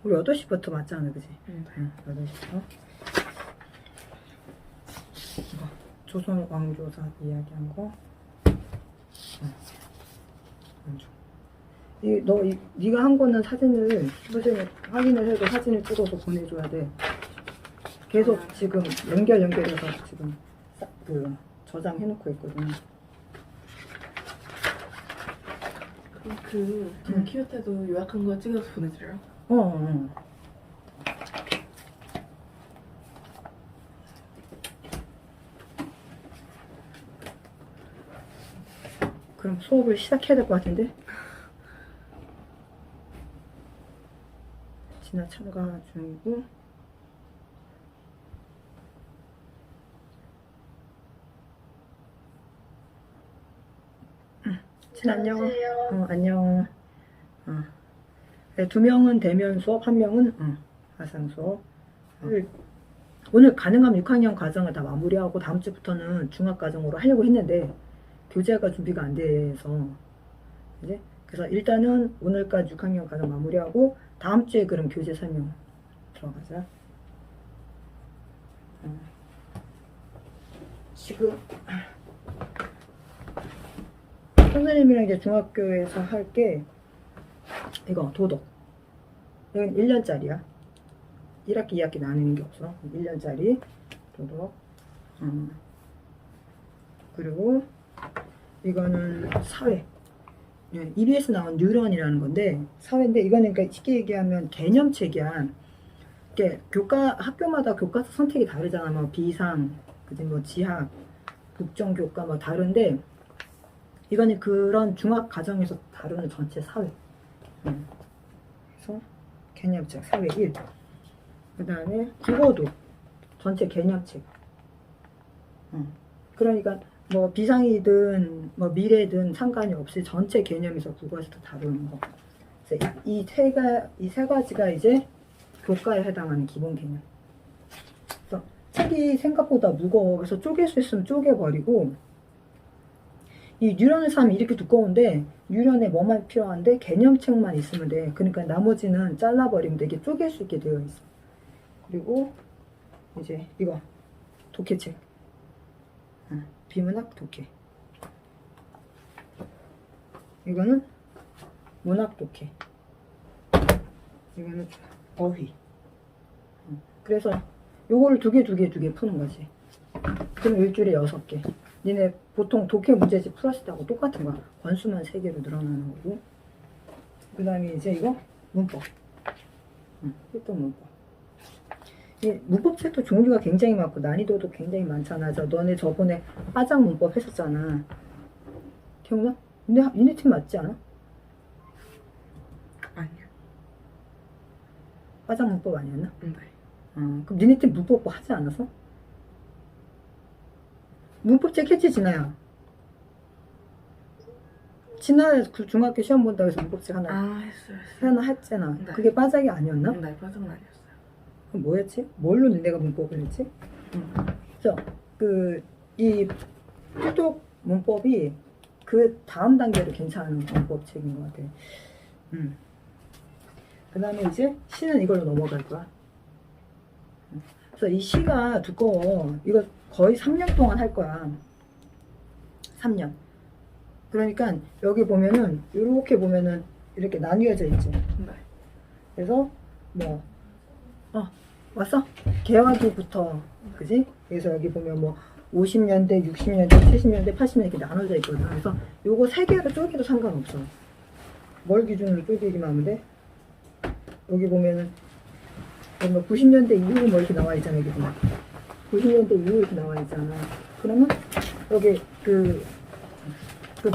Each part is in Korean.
우리 8시부터 맞잖아, 그지? 네. 응, 8시부터. 이거 조선 왕조사 이야기한 거. 네가 한 거는 사진을 선생님 확인을 해도 사진을 찍어서 보내줘야 돼. 계속 지금 연결해서 지금 싹 그 저장해놓고 있거든. 그럼 그 돈키호 때도 요약한 거 찍어서 보내드려요? 어. 그럼 수업을 시작해야 될 것 같은데? 진화 참가 중이고. 진 안녕. 안녕. 네, 2명은 대면 수업, 1명은 화상 수업. 오늘 가능하면 6학년 과정을 다 마무리하고 다음 주부터는 중학 과정으로 하려고 했는데 교재가 준비가 안 돼서 이제 그래서 일단은 오늘까지 6학년 과정 마무리하고 다음 주에 그럼 교재 설명 들어가자. 지금 선생님이랑 이제 중학교에서 할 게 이거 도덕. 이건 1년짜리야. 1학기, 2학기 나누는 게 없어. 1년짜리 도덕. 그리고 이거는 사회. 네, EBS 나온 뉴런이라는 건데 사회인데 이거는 그러니까 쉽게 얘기하면 개념책이야. 이게 학교마다 교과서 선택이 다르잖아. 뭐 비상, 그지 뭐 지학, 국정교과 뭐 다른데 이거는 그런 중학 과정에서 다루는 전체 사회. 그래서 개념책 사회 1. 그 다음에 국어도 전체 개념책. 그러니까 뭐 비상이든 뭐 미래든 상관이 없이 전체 개념에서 국어에서 다루는 거. 그래서 이 세 가지가 이제 교과에 해당하는 기본 개념. 그래서 책이 생각보다 무거워. 그래서 쪼갤 수 있으면 쪼개버리고 이 뉴런을 사면 이렇게 두꺼운데 뉴런에 뭐만 필요한데 개념책만 있으면 돼. 그러니까 나머지는 잘라버리면 되게 쪼갤 수 있게 되어 있어. 그리고 이제 이거 독해책. 비문학 독해. 이거는 문학 독해. 이거는 어휘. 그래서 요거를 두 개 푸는 거지. 그럼 일주일에 6개. 니네 보통 독해 문제집 풀었을 때하고 똑같은 거야. 권수만 3개로 늘어나는 거고. 그 다음에 이제 이거 문법. 필독 문법. 이 문법책도 종류가 굉장히 많고 난이도도 굉장히 많잖아. 너네 저번에 화장 문법 했었잖아. 기억나? 니네 팀 맞지 않아? 아니요. 화장 문법 아니었나? 네. 그럼 니네 팀 문법 하지 않았어? 문법책 했지, 진아야? 진아 그 중학교 시험 본다고 해서 문법책 하나 했어요. 하나 했잖아. 네. 그게 빠작이 아니었나? 네, 빠져는 아니었어요. 그럼 뭐였지? 뭘로 니네가 문법을 했지? 그래서 이 필독 문법이 그 다음 단계로 괜찮은 문법책인 것 같아. 그 다음에 이제 시는 이걸로 넘어갈 거야. 그래서 이 시가 두꺼워. 이거 거의 3년 동안 할 거야. 3년. 그러니까 여기 보면은 이렇게 보면은 이렇게 나뉘어져 있지. 네. 그래서 뭐 왔어? 개화기부터 그지? 그래서 여기 보면 뭐 50년대, 60년대, 70년대, 80년대 이렇게 나눠져 있거든. 그래서 요거 3개로 쪼개도 상관없어. 뭘 기준으로 쪼개기만 하면 돼? 여기 보면은 뭐 90년대 이후 뭐 이렇게 나와 있잖아. 여기 보면 90년대 이후 이렇게 나와 있잖아. 그러면 여기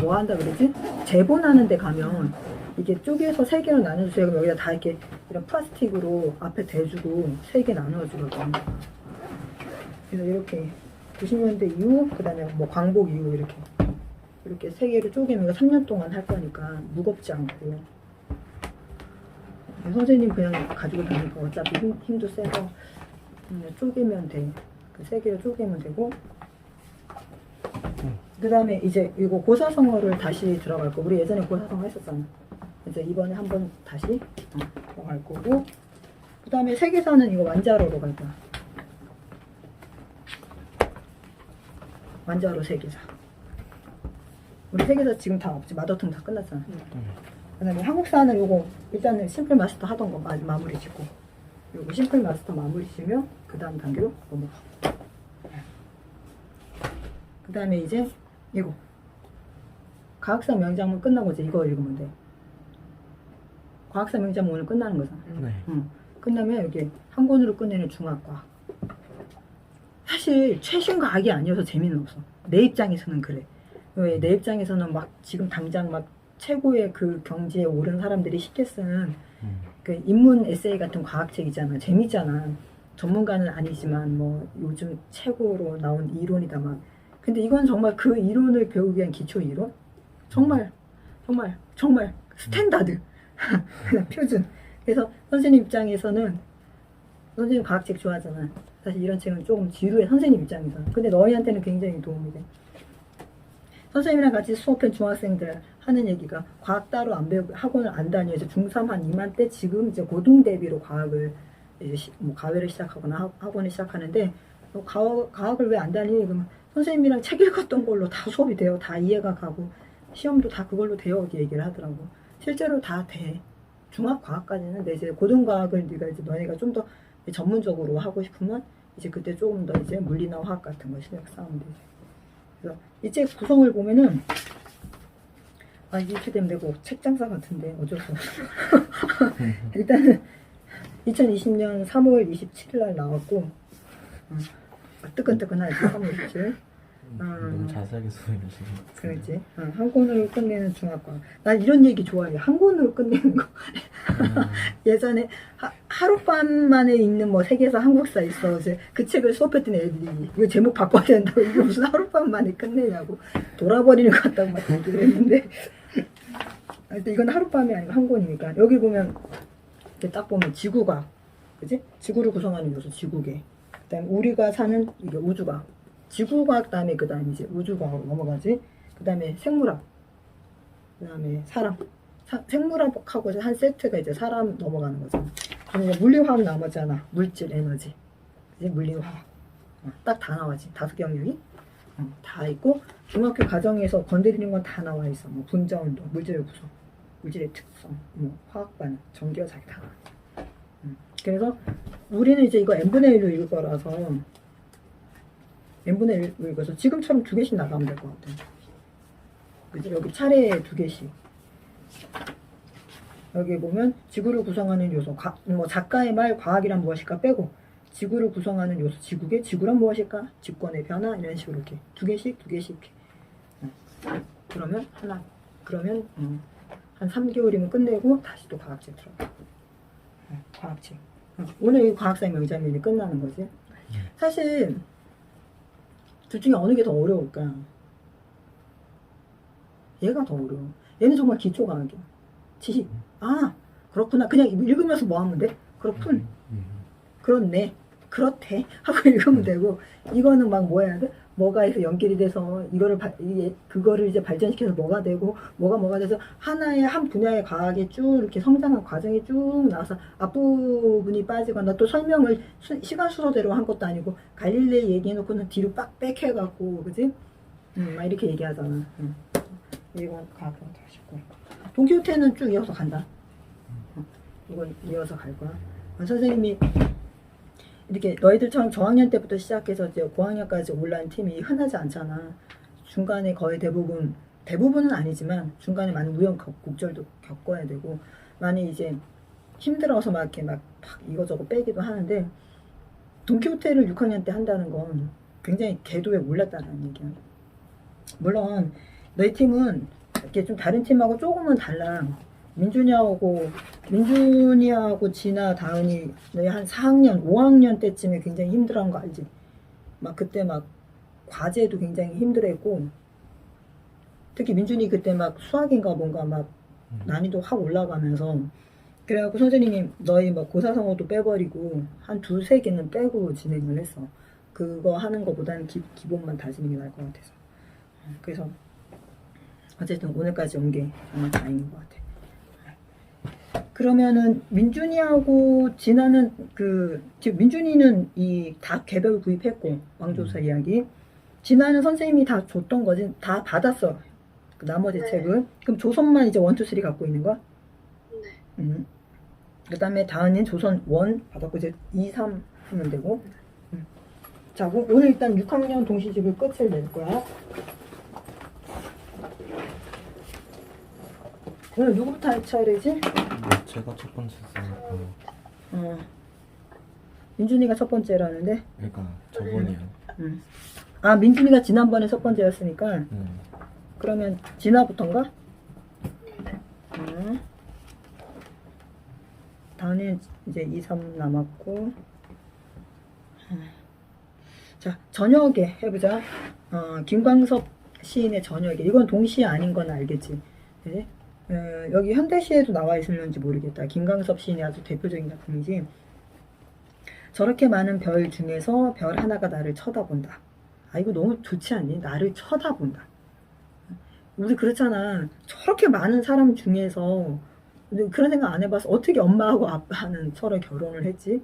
뭐 한다 그러지? 재본하는 데 가면 이게 쪼개서 3개로 나눠주세요. 그럼 여기다 다 이렇게 이런 플라스틱으로 앞에 대주고 3개 나눠주거든. 그래서 이렇게 90년대 이후, 그 다음에 뭐 광복 이후 이렇게 3개로 쪼개면 이거 3년 동안 할 거니까 무겁지 않고. 선생님 그냥 가지고 다니까 어차피 힘도 세서 그냥 쪼개면 돼. 그 3개로 쪼개면 되고. 그 다음에 이제 이거 고사성어를 다시 들어갈 거. 우리 예전에 고사성어 했었잖아. 이제 이번에 한번 다시 들어갈 거고. 그 다음에 세계사는 이거 완자로로 갈 거야. 완자로 세계사. 우리 세계사 지금 다 없지. 마더튼 다 끝났잖아. 그 다음에 한국사는 요거 일단은 심플 마스터 하던 거 마무리 짓고, 요거 심플 마스터 마무리 지으면 그 다음 단계로 넘어가. 그 다음에 이제 이거 과학사 명작문 끝나고 이제 이거 읽으면 돼. 과학사 명작문 오늘 끝나는 거잖아. 네. 끝나면 여기 한 권으로 끝내는 중학과학. 사실 최신 과학이 아니어서 재미는 없어. 내 입장에서는 그래. 왜 내 입장에서는 막 지금 당장 막 최고의 그 경지에 오른 사람들이 쉽게 쓰는 그 인문 에세이 같은 과학책이잖아. 재밌잖아. 전문가는 아니지만 뭐 요즘 최고로 나온 이론이다 막. 근데 이건 정말 그 이론을 배우기 위한 기초 이론? 정말 스탠다드. 그냥 표준. 그래서 선생님 입장에서는 선생님 과학책 좋아하잖아. 사실 이런 책은 조금 지루해 선생님 입장에서. 근데 너희한테는 굉장히 도움이 돼. 선생님이랑 같이 수업한 중학생들 하는 얘기가 과학 따로 안 배우고 학원을 안 다녀서 중3 한 이맘때 지금 이제 고등 대비로 과학을 이제 뭐 과외를 시작하거나 학원을 시작하는데 과학을 왜 안 다니니? 그러면 선생님이랑 책 읽었던 걸로 다 수업이 돼요. 다 이해가 가고 시험도 다 그걸로 돼요. 이렇게 얘기를 하더라고. 실제로 다 돼. 중학과학까지는. 근데 이제 고등과학을 네가 이제 너네가 좀 더 전문적으로 하고 싶으면 이제 그때 조금 더 이제 물리나 화학 같은 거 실력 쌓으면 되지. 그래서 이 책 구성을 보면은 이렇게 되면 되고 책장사 같은데 어쩔 수 없어. 일단은 2020년 3월 27일 날 나왔고 뜨끈뜨끈하지 3월 27일. 너무 자세하게 소개를 지금. 그렇지. 한 권으로 끝내는 중학과. 난 이런 얘기 좋아해. 한 권으로 끝내는 거. 예전에 하룻밤 만에 읽는 뭐 세계사 한국사 있어. 이제 그 책을 수업했던 애들이 이거 제목 바꿔야 된다고. 이게 무슨 하룻밤 만에 끝내냐고. 돌아버리는 것 같다고 막 얘기를 했는데. 이건 하룻밤이 아니고 한 권이니까. 여기 보면 이렇게 딱 보면 지구과학. 그지? 지구를 구성하는 요소 지구계. 그 다음에 우리가 사는 이게 우주과학. 지구과학 다음에 그 다음에 이제 우주과학으로 넘어가지. 그 다음에 생물학. 그 다음에 사람. 생물학하고 한 세트가 이제 사람 넘어가는 거잖아. 그럼 이제 물리화학 나머지잖아. 물질, 에너지. 이제 물리화학. 딱 다 나와지. 5개 영역이. 다 있고 중학교 과정에서 건드리는 건 다 나와 있어. 뭐 분자운동, 물질의 구성, 물질의 특성, 뭐 화학 반응, 전기와 자기 다 나와. 그래서 우리는 이제 이거 n분의 1로 읽을 거라서 n분의 1로 읽어서 지금처럼 2개씩 나가면 될 것 같아. 그치? 여기 차례에 2개씩. 여기 보면 지구를 구성하는 요소, 뭐 작가의 말 과학이란 무엇일까 빼고 지구를 구성하는 요소, 지구계, 지구란 무엇일까? 직권의 변화, 이런 식으로 이렇게 2개씩 이렇게. 그러면 한 3개월이면 끝내고 다시 또 과학책 들어가. 과학책. 오늘 이 과학사의 명장면이 끝나는 거지. 사실 둘 중에 어느 게 더 어려울까? 얘가 더 어려워. 얘는 정말 기초 과학이야. 지식. 그렇구나. 그냥 읽으면서 뭐 하면 돼? 그렇군. 그렇네. 그렇대. 하고 읽으면 되고, 이거는 막 뭐 해야 돼? 뭐가 해서 연결이 돼서, 그거를 이제 발전시켜서 뭐가 되고, 뭐가 돼서, 하나의 한 분야의 과학이 쭉 이렇게 성장한 과정이 쭉 나와서, 앞부분이 빠지거나 또 설명을 시간 순서대로 한 것도 아니고, 갈릴레이 얘기해놓고는 뒤로 빡 빽해갖고, 그지? 막 이렇게 얘기하잖아. 이건 과학은 더 쉽고. 돈키호테는 쭉 이어서 간다. 이건 이어서 갈 거야. 선생님이 이렇게 너희들처럼 저학년 때부터 시작해서 이제 고학년까지 올라온 팀이 흔하지 않잖아. 중간에 거의 대부분은 아니지만 중간에 많은 우여곡절도 겪어야 되고 많이 이제 힘들어서 막 이렇게 막 이거저거 빼기도 하는데 돈키호테를 6학년 때 한다는 건 굉장히 궤도에 올랐다는 얘기야. 물론 너희 팀은 이렇게 좀 다른 팀하고 조금은 달라. 민준이하고 진아, 다은이 너희 한 4학년, 5학년 때쯤에 굉장히 힘들어한 거 알지? 막 그때 막 과제도 굉장히 힘들었고 특히 민준이 그때 막 수학인가 뭔가 막 난이도 확 올라가면서 그래갖고 선생님이 너희 막 고사성어도 빼버리고 한 2-3개는 빼고 진행을 했어. 그거 하는 거보다는 기본만 다지는 게 나을 것 같아서. 그래서 어쨌든 오늘까지 온 게 정말 다행인 것 같아. 그러면은 민준이하고 진아는 지금 민준이는 이 다 개별 구입했고 왕조사 이야기. 진아는 선생님이 다 줬던 거지. 다 받았어. 그 나머지 네. 책은. 그럼 조선만 이제 1, 2, 3 갖고 있는 거야? 네. 그 다음에 다은이는 조선 1 받았고 이제 2, 3 하면 되고. 자, 오늘 일단 6학년 동시집을 끝을 낼 거야. 오늘 누구부터 할 차례지? 제가 첫 번째 쓰고 민준이가 첫 번째라는데. 그러니까 저번이요. 아, 민준이가 지난번에 첫 번째였으니까. 네. 그러면 진아부터인가? 다은이는 이제 2, 3 남았고. 자, 저녁에 해보자. 김광섭 시인의 저녁에. 이건 동시 아닌 건 알겠지. 네? 여기 현대시에도 나와 있을는지 모르겠다. 김광섭 시인의 아주 대표적인 작품이지. 저렇게 많은 별 중에서 별 하나가 나를 쳐다본다. 아, 이거 너무 좋지 않니? 나를 쳐다본다. 우리 그렇잖아. 저렇게 많은 사람 중에서 그런 생각 안 해봤어. 어떻게 엄마하고 아빠는 서로 결혼을 했지?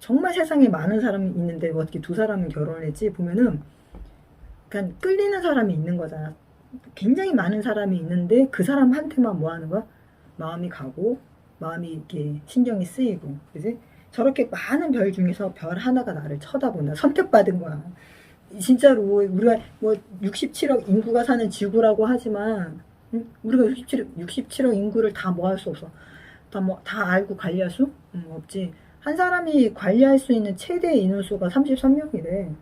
정말 세상에 많은 사람이 있는데 어떻게 두 사람은 결혼을 했지? 보면은 그냥 끌리는 사람이 있는 거잖아. 굉장히 많은 사람이 있는데 그 사람한테만 뭐 하는 거야? 마음이 가고 마음이 이렇게 신경이 쓰이고, 그지? 저렇게 많은 별 중에서 별 하나가 나를 쳐다본다. 선택받은 거야. 진짜로 우리가 뭐 67억 인구가 사는 지구라고 하지만 우리가 67억 인구를 다 뭐 할 수 없어. 다 알고 관리할 수? 없지. 한 사람이 관리할 수 있는 최대 인원수가 33명이래.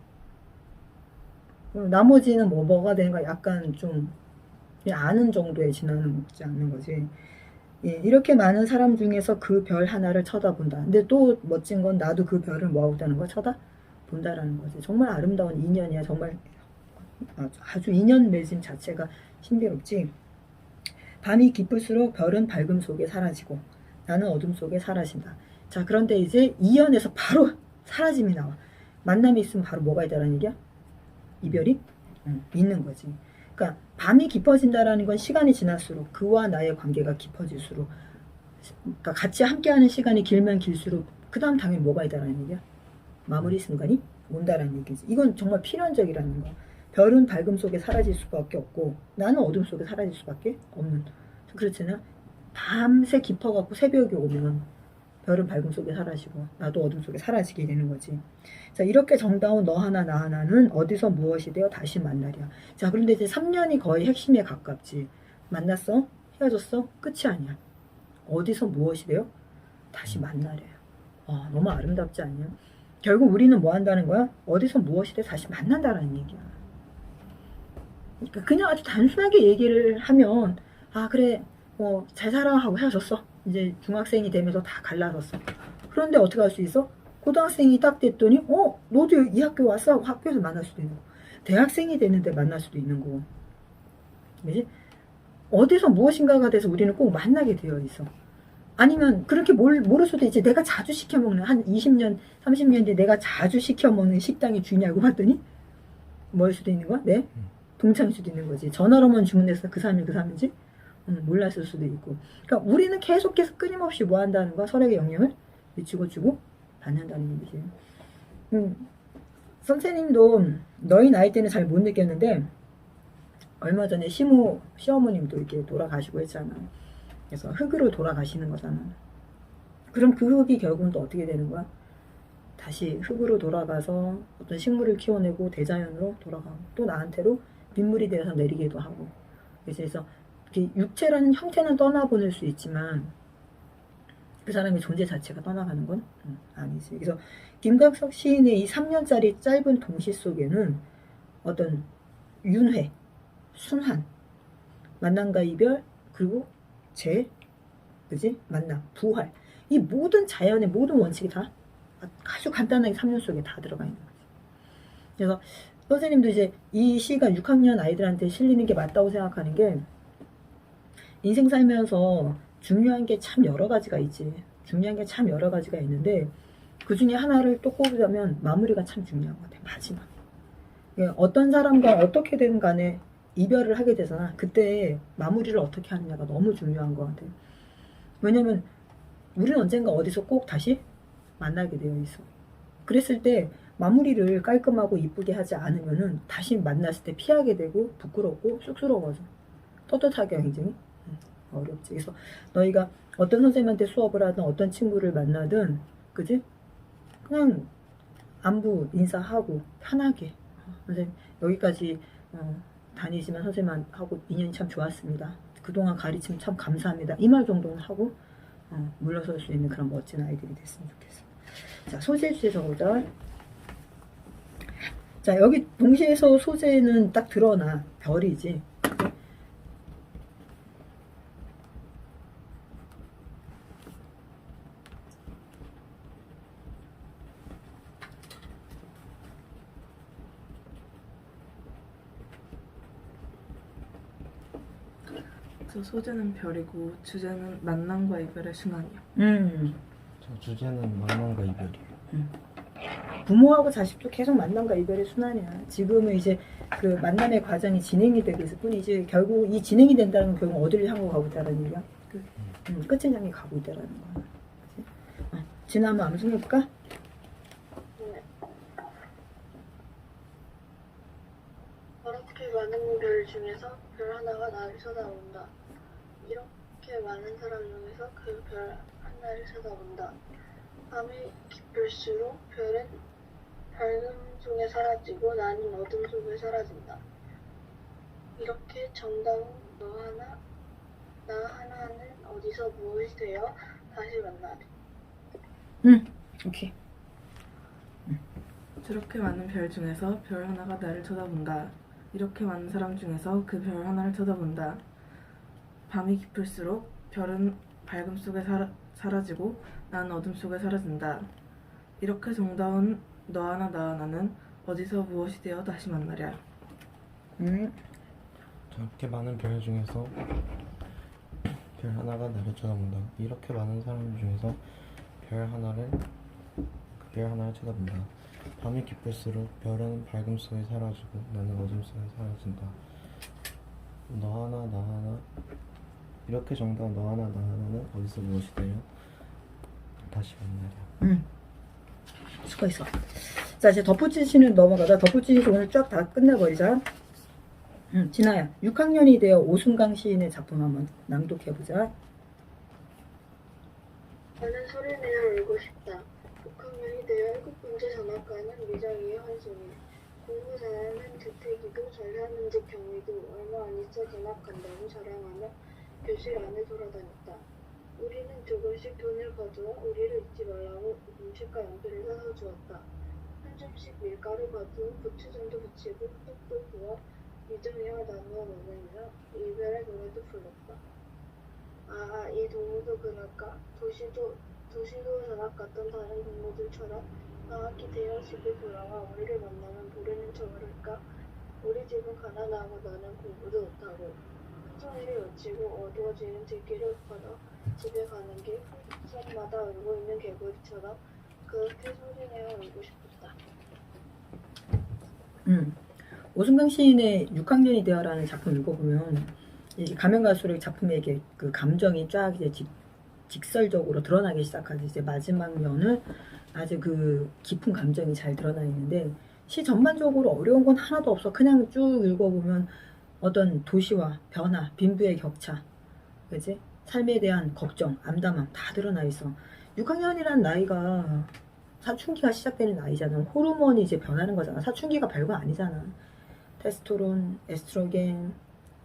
나머지는 뭐가 되는 거야? 약간 좀 아는 정도에 지나는 먹지 않는 거지. 예, 이렇게 많은 사람 중에서 그 별 하나를 쳐다본다. 근데 또 멋진 건 나도 그 별을 뭐하고 있다는 거 쳐다본다라는 거지. 정말 아름다운 인연이야. 정말 아주 인연 맺음 자체가 신비롭지. 밤이 깊을수록 별은 밝음 속에 사라지고 나는 어둠 속에 사라진다. 자, 그런데 이제 이연에서 바로 사라짐이 나와. 만남이 있으면 바로 뭐가 있다라는 얘기야? 이별이 있는 거지. 그러니까 밤이 깊어진다라는 건 시간이 지날수록 그와 나의 관계가 깊어질수록, 그러니까 같이 함께하는 시간이 길면 길수록 그 다음 당연히 뭐가 있다라는 얘기야? 마무리 순간이 온다라는 얘기지. 이건 정말 필연적이라는 거야. 별은 밝음 속에 사라질 수밖에 없고 나는 어둠 속에 사라질 수밖에 없는. 그렇잖아. 밤새 깊어갖고 새벽이 오면 별은 밝음 속에 사라지고 나도 어둠 속에 사라지게 되는 거지. 자, 이렇게 정다운 너 하나 나 하나는 어디서 무엇이 되어 다시 만나랴. 자, 그런데 이제 3년이 거의 핵심에 가깝지. 만났어? 헤어졌어? 끝이 아니야. 어디서 무엇이 되어 다시 만나래요. 너무 아름답지 않냐? 결국 우리는 뭐 한다는 거야? 어디서 무엇이 되어 다시 만난다라는 얘기야. 그러니까 그냥 아주 단순하게 얘기를 하면 그래 뭐 잘 살아 하고 헤어졌어. 이제 중학생이 되면서 다 갈라졌어. 그런데 어떻게 할 수 있어? 고등학생이 딱 됐더니 너도 이 학교 왔어? 하고 학교에서 만날 수도 있는 거고, 대학생이 됐는데 만날 수도 있는 거고, 그지? 어디서 무엇인가가 돼서 우리는 꼭 만나게 되어 있어. 아니면 그렇게 모를 수도 있지. 내가 자주 시켜먹는 한 20년 30년 뒤에 내가 자주 시켜먹는 식당의 주인이 알고 봤더니 뭐일 수도 있는 거야? 네? 동창일 수도 있는 거지. 전화로만 주문해서 그 사람인지 몰랐을 수도 있고. 그러니까 우리는 계속해서 끊임없이 뭐 한다는 거야? 서로에게 영향을 미치고 주고 받는다는 얘기지. 선생님도 너희 나이 때는 잘 못 느꼈는데 얼마 전에 시어머님도 이렇게 돌아가시고 했잖아. 그래서 흙으로 돌아가시는 거잖아. 그럼 그 흙이 결국은 또 어떻게 되는 거야? 다시 흙으로 돌아가서 어떤 식물을 키워내고 대자연으로 돌아가고 또 나한테로 빗물이 되어서 내리기도 하고. 그래서 육체라는 형태는 떠나보낼 수 있지만 그 사람의 존재 자체가 떠나가는 건 아니지. 그래서 김광석 시인의 이 3년짜리 짧은 동시 속에는 어떤 윤회, 순환, 만남과 이별, 그리고 그지? 만남, 부활, 이 모든 자연의 모든 원칙이 다 아주 간단하게 3년 속에 다 들어가 있는 거지. 그래서 선생님도 이제 이 시가 6학년 아이들한테 실리는 게 맞다고 생각하는 게, 인생 살면서 중요한 게 참 여러 가지가 있지. 중요한 게 참 여러 가지가 있는데 그 중에 하나를 또 꼽으자면 마무리가 참 중요한 것 같아. 마지막. 어떤 사람과 어떻게든 간에 이별을 하게 되잖아. 그때 마무리를 어떻게 하느냐가 너무 중요한 것 같아. 왜냐면 우리는 언젠가 어디서 꼭 다시 만나게 되어 있어. 그랬을 때 마무리를 깔끔하고 이쁘게 하지 않으면은 다시 만났을 때 피하게 되고 부끄럽고 쑥스러워져. 떳떳하게 굉장히 어렵지. 그래서 너희가 어떤 선생님한테 수업을 하든 어떤 친구를 만나든 그지? 그냥 안부 인사하고 편하게 선생님 여기까지 다니지만 선생님하고 인연이 참 좋았습니다. 그동안 가르침 참 감사합니다. 이 말 정도는 하고 물러설 수 있는 그런 멋진 아이들이 됐으면 좋겠어. 자, 소재 주제 적어보자. 자, 여기 동시에서 소재는 딱 드러나. 별이지. 저 소재는 별이고 주제는 만남과 이별의 순환이요. 저 주제는 만남과 이별이에요. 부모하고 자식도 계속 만남과 이별의 순환이야. 지금은 이제 그 만남의 과정이 진행이 되고 있을 뿐이지 결국 이 진행이 된다는 건 결국 어디를 향하고 가고 있다는 얘기야. 끝을 향해 가고 있다는 거야. 그치? 진아 한번 암송 해볼까? 그렇게 많은 별 중에서 별 하나가 나를 쳐다본다. 이렇게 많은 사람 중에서 그 별 하나를 쳐다본다. 밤이 깊을수록 별은 밝음 속에 사라지고 나는 어둠 속에 사라진다. 이렇게 정다운 나 하나는 어디서 무엇이 되어 다시 만나리. 오케이. 저렇게 많은 별 중에서 별 하나가 나를 쳐다본다. 이렇게 많은 사람 중에서 그 별 하나를 쳐다본다. 밤이 깊을수록 별은 밝음 속에 사라지고 나는 어둠 속에 사라진다. 이렇게 정다운 너 하나 나 하나는 어디서 무엇이 되어 다시 만나랴. 저렇게 많은 별 중에서 별 하나가 나를 쳐다본다. 이렇게 많은 사람 중에서 그 별 하나를 쳐다본다. 밤이 깊을수록 별은 밝음 속에 사라지고 나는 어둠 속에 사라진다. 너 하나 나 하나 이렇게 정다운 너 하나 나 하나는 어디서 무엇이 되려 다시 만나랴. 수고했어. 자, 이제 덧붙이시는 넘어가자. 덧붙이시 오늘 쫙 다 끝내버리자. 진아야, 6학년이 되어 오순강 시인의 작품 한번 낭독해보자. 나는 소리내어 울고 싶다. 6학년이 되어 7번째 전학 가는 미정이의 환송일. 공부 잘하는 주택이도 전략문직 경위도 얼마 안 있어 전학 간다고 자랑하며 교실 안에 돌아다녔다. 우리는 조금씩 돈을 거두어 우리를 잊지 말라고 음식과 연필을 사서 주었다. 한 줌씩 밀가루 거두어 부추 정도 붙이고 뚝뚝 부어 미정이와 나누어 먹으며 이별의 노래도 불렀다. 아, 이 동무도 그럴까? 도시도 전학 갔던 다른 동무들처럼 방학이 되어 집에 돌아와 우리를 만나면 모르는 척을 할까? 우리 집은 가난하고 나는 공부도 못하고 한송이를 마치고 어두워지는 뒷길을 걸어 집에 가는 길 풍선마다 울고 있는 개구리처럼 그렇게 소리내어 울고 싶었다. 오순강 시인의 6학년이 되어라는 작품 읽어보면 이게 가면 갈수록 작품의 이게 그 감정이 쫙 이제 직설적으로 드러나기 시작하지. 이제 마지막 면을 아주 그 깊은 감정이 잘 드러나 있는데 시 전반적으로 어려운 건 하나도 없어. 그냥 쭉 읽어보면 어떤 도시와 변화, 빈부의 격차, 그지? 삶에 대한 걱정, 암담함 다 드러나 있어. 6학년이란 나이가 사춘기가 시작되는 나이잖아. 호르몬이 이제 변하는 거잖아. 사춘기가 별거 아니잖아. 테스토론, 에스트로겐,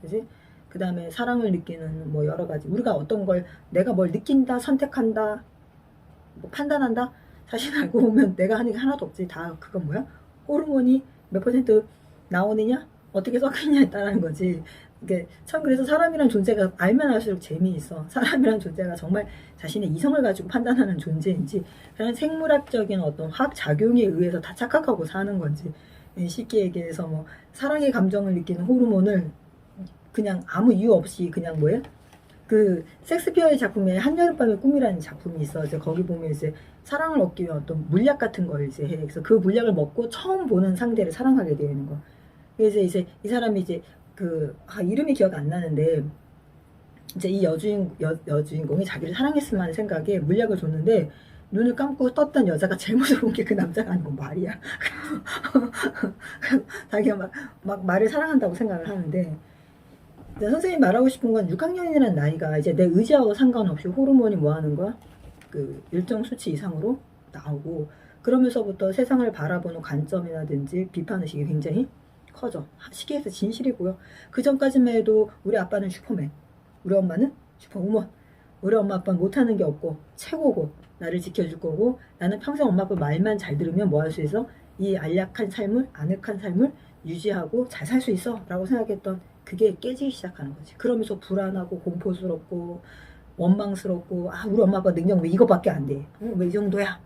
그지? 그 다음에 사랑을 느끼는 뭐 여러 가지. 우리가 어떤 걸, 내가 뭘 느낀다, 선택한다, 뭐 판단한다? 사실 알고 보면 내가 하는 게 하나도 없지. 다 그건 뭐야? 호르몬이 몇 퍼센트 나오느냐? 어떻게 섞이냐에 따라는 거지. 이게 참 그래서 사람이란 존재가 알면 알수록 재미있어. 사람이란 존재가 정말 자신의 이성을 가지고 판단하는 존재인지 그냥 생물학적인 어떤 화학 작용에 의해서 다 착각하고 사는 건지. 쉽게 얘기해서 뭐 사랑의 감정을 느끼는 호르몬을 그냥 아무 이유 없이 그냥 뭐예요? 그 섹스피어의 작품에 한여름밤의 꿈이라는 작품이 있어. 이제 거기 보면 이제 사랑을 얻기 위한 어떤 물약 같은 걸 이제 해. 그래서 그 물약을 먹고 처음 보는 상대를 사랑하게 되는 거. 그래서 이제 이 사람이 이제 이름이 기억 안 나는데 이제 이 여주인공이 자기를 사랑했으면 하는 생각에 물약을 줬는데 눈을 감고 떴던 여자가 제일 무서운 게 그 남자가 아니고 말이야. 자기가 막 말을 사랑한다고 생각을 하는데 선생님이 말하고 싶은 건 6학년이라는 나이가 이제 내 의지하고 상관없이 호르몬이 뭐 하는 거야? 그 일정 수치 이상으로 나오고 그러면서부터 세상을 바라보는 관점이라든지 비판의식이 굉장히 커져. 시기에서 진실이고요. 그 전까지만 해도 우리 아빠는 슈퍼맨, 우리 엄마는 슈퍼우먼, 우리 엄마 아빠는 못하는 게 없고 최고고 나를 지켜줄 거고 나는 평생 엄마 아빠 말만 잘 들으면 뭐 할 수 있어? 이 안락한 삶을, 아늑한 삶을 유지하고 잘 살 수 있어 라고 생각했던 그게 깨지기 시작하는 거지. 그러면서 불안하고 공포스럽고 원망스럽고 아 우리 엄마 아빠 능력 왜 이거밖에 안 돼? 왜 이 정도야?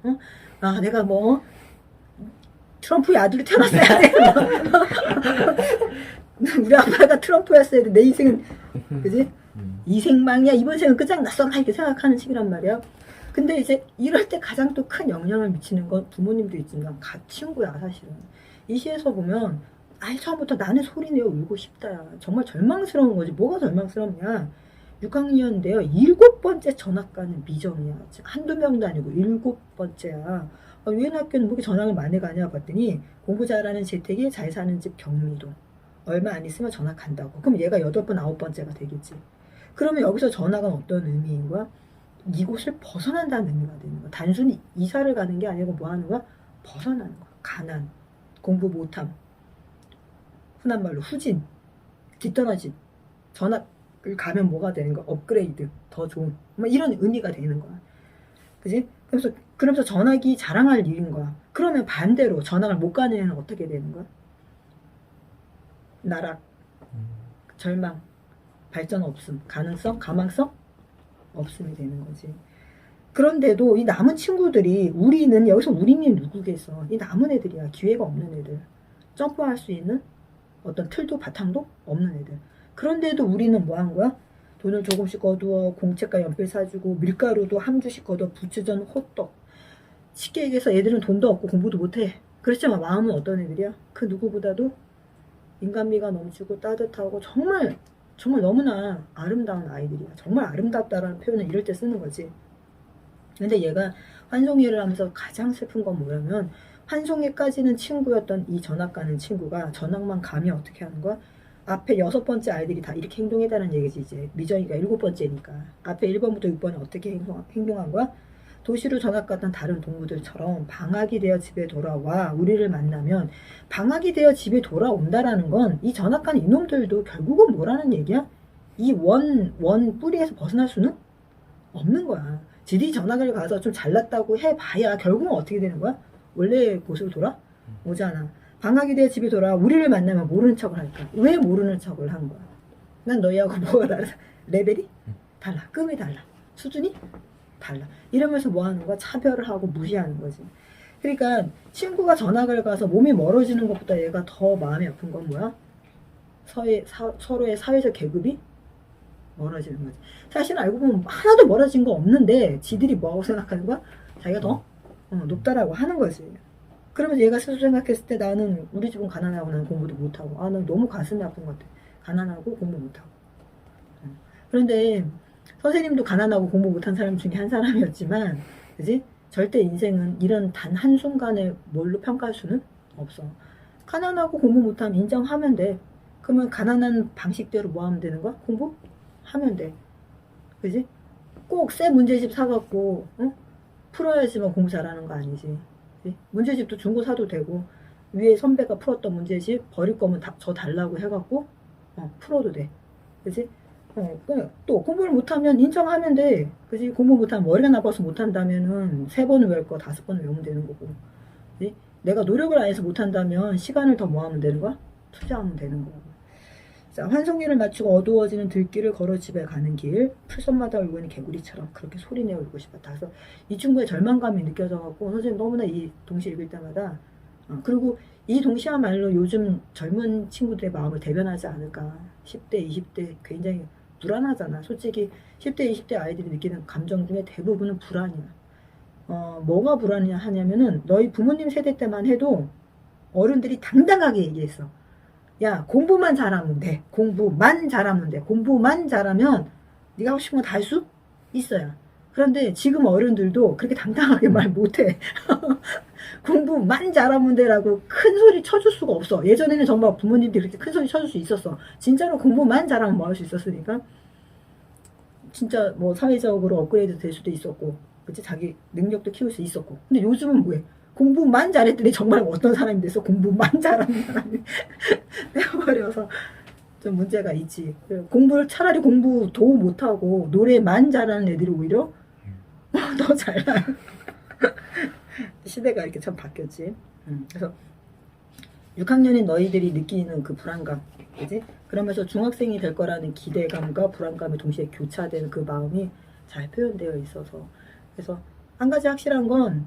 아 내가 뭐 트럼프의 아들이 태어났어야 돼. 우리 아빠가 트럼프였어야 돼. 내 인생은 그지? 이 생망이야. 이번 생은 끝장났어. 막 이렇게 생각하는 시기란 말이야. 근데 이제 이럴 때 가장 또 큰 영향을 미치는 건 부모님도 있지만 친구야 사실은. 이 시에서 보면 아예 처음부터 나는 소리 내어 울고 싶다. 정말 절망스러운 거지. 뭐가 절망스럽냐. 6학년인데요. 7번째 전학 가는 미정이야. 한두 명도 아니고 7번째야. 유엔 학교는 뭐 이렇게 전학을 많이 가냐 봤더니 공부 잘하는 재택이 잘 사는 집 경미도. 얼마 안 있으면 전학 간다고. 그럼 얘가 8번, 9번째가 되겠지. 그러면 여기서 전학은 어떤 의미인 거야? 이곳을 벗어난다는 의미가 되는 거야. 단순히 이사를 가는 게 아니고 뭐 하는 거야? 벗어나는 거야. 가난, 공부 못함, 흔한 말로 후진, 뒷떨어진, 전학을 가면 뭐가 되는 거야? 업그레이드, 더 좋은, 뭐 이런 의미가 되는 거야. 그지? 그러면서 전학이 자랑할 일인 거야. 그러면 반대로 전학을 못 가는 애는 어떻게 되는 거야? 나락, 절망, 발전 없음, 가능성, 가망성 없음이 되는 거지. 그런데도 이 남은 친구들이 우리는 여기서 우리는 누구겠어? 이 남은 애들이야. 기회가 없는 애들. 점프할 수 있는 어떤 틀도 바탕도 없는 애들. 그런데도 우리는 뭐 한 거야? 돈을 조금씩 거두어 공책과 연필 사주고 밀가루도 한 주씩 걷어 부추전 호떡. 쉽게 얘기해서 애들은 돈도 없고 공부도 못해. 그렇지만 마음은 어떤 애들이야? 그 누구보다도 인간미가 넘치고 따뜻하고 정말 너무나 아름다운 아이들이야. 정말 아름답다라는 표현을 이럴 때 쓰는 거지. 근데 얘가 환송회를 하면서 가장 슬픈 건 뭐냐면 환송회까지는 친구였던 이 전학 가는 친구가 전학만 가면 어떻게 하는 거야? 앞에 6번째 아이들이 다 이렇게 행동했다는 얘기지. 이제 미정이가 7번째니까 앞에 1번부터 6번이 어떻게 행동한 거야? 도시로 전학 갔던 다른 동무들처럼 방학이 되어 집에 돌아와 우리를 만나면 방학이 되어 집에 돌아온다라는 건 이 전학 간 이놈들도 결국은 뭐라는 얘기야? 이 원 뿌리에서 벗어날 수는 없는 거야. 지디 전학을 가서 좀 잘났다고 해봐야 결국은 어떻게 되는 거야? 원래 곳으로 돌아오잖아. 방학이 되어 집에 돌아와 우리를 만나면 모르는 척을 할까? 왜 모르는 척을 한 거야? 난 너희하고 뭐가 달라? 레벨이 달라. 급이 달라. 수준이 달라. 이러면서 뭐 하는 거야? 차별을 하고 무시하는 거지. 그러니까 친구가 전학을 가서 몸이 멀어지는 것보다 얘가 더 마음이 아픈 건 뭐야? 서로의 사회적 계급이 멀어지는 거지. 사실 알고 보면 하나도 멀어진 거 없는데 지들이 뭐하고 생각하는 거야? 자기가 더 높다라고 하는 거지. 그러면 얘가 스스로 생각했을 때 나는 우리 집은 가난하고 나는 공부도 못하고 아 난 너무 가슴이 아픈 것 같아. 가난하고 공부 못하고. 그런데 선생님도 가난하고 공부 못한 사람 중에 한 사람이었지만 그지? 절대 인생은 이런 단 한순간에 뭘로 평가할 수는 없어. 가난하고 공부 못하면 인정하면 돼. 그러면 가난한 방식대로 뭐 하면 되는 거야? 공부하면 돼. 그지? 꼭 새 문제집 사갖고 풀어야지만 공부 잘하는 거 아니지. 그치? 문제집도 중고 사도 되고 위에 선배가 풀었던 문제집 버릴 거면 저 달라고 해갖고 풀어도 돼. 그지? 또 공부를 못하면 인정하면 돼. 그지? 공부 못하면 머리가 나빠서 못한다면은 3번을 외울 거 5번을 외우면 되는 거고. 그지? 내가 노력을 안 해서 못한다면 시간을 더 뭐 하면 되는 거야? 투자하면 되는 거고. 자, 환송기를 마치고 어두워지는 들길을 걸어 집에 가는 길. 풀섬마다 울고 있는 개구리처럼 그렇게 소리내어 울고 싶었다. 그래서 이 친구의 절망감이 느껴져갖고 선생님 너무나 이 동시 읽을 때마다 그리고 이 동시야말로 요즘 젊은 친구들의 마음을 대변하지 않을까. 10대, 20대 굉장히 불안하잖아. 솔직히 10대, 20대 아이들이 느끼는 감정 중에 대부분은 불안이야. 뭐가 불안이냐 하냐면은 너희 부모님 세대 때만 해도 어른들이 당당하게 얘기했어. 야, 공부만 잘하면 돼. 공부만 잘하면 돼. 공부만 잘하면 네가 하고 싶은 거 다 할 수 있어요. 그런데 지금 어른들도 그렇게 당당하게 말 못해. 공부만 잘하면 되라고 큰 소리 쳐줄 수가 없어. 예전에는 정말 부모님들이 그렇게 큰 소리 쳐줄 수 있었어. 진짜로 공부만 잘하면 뭐 할 수 있었으니까. 진짜 뭐 사회적으로 업그레이드 될 수도 있었고, 그치? 자기 능력도 키울 수 있었고. 근데 요즘은 뭐해? 공부만 잘했더니 정말 어떤 사람이 됐어? 공부만 잘하는 사람이 되어버려서 좀 문제가 있지. 공부를 차라리 공부 도 못하고 노래만 잘하는 애들이 오히려 더 잘나요. 시대가 이렇게 참 바뀌었지. 그래서 6학년인 너희들이 느끼는 그 불안감, 그지? 그러면서 중학생이 될 거라는 기대감과 불안감이 동시에 교차되는 그 마음이 잘 표현되어 있어서, 그래서 한 가지 확실한 건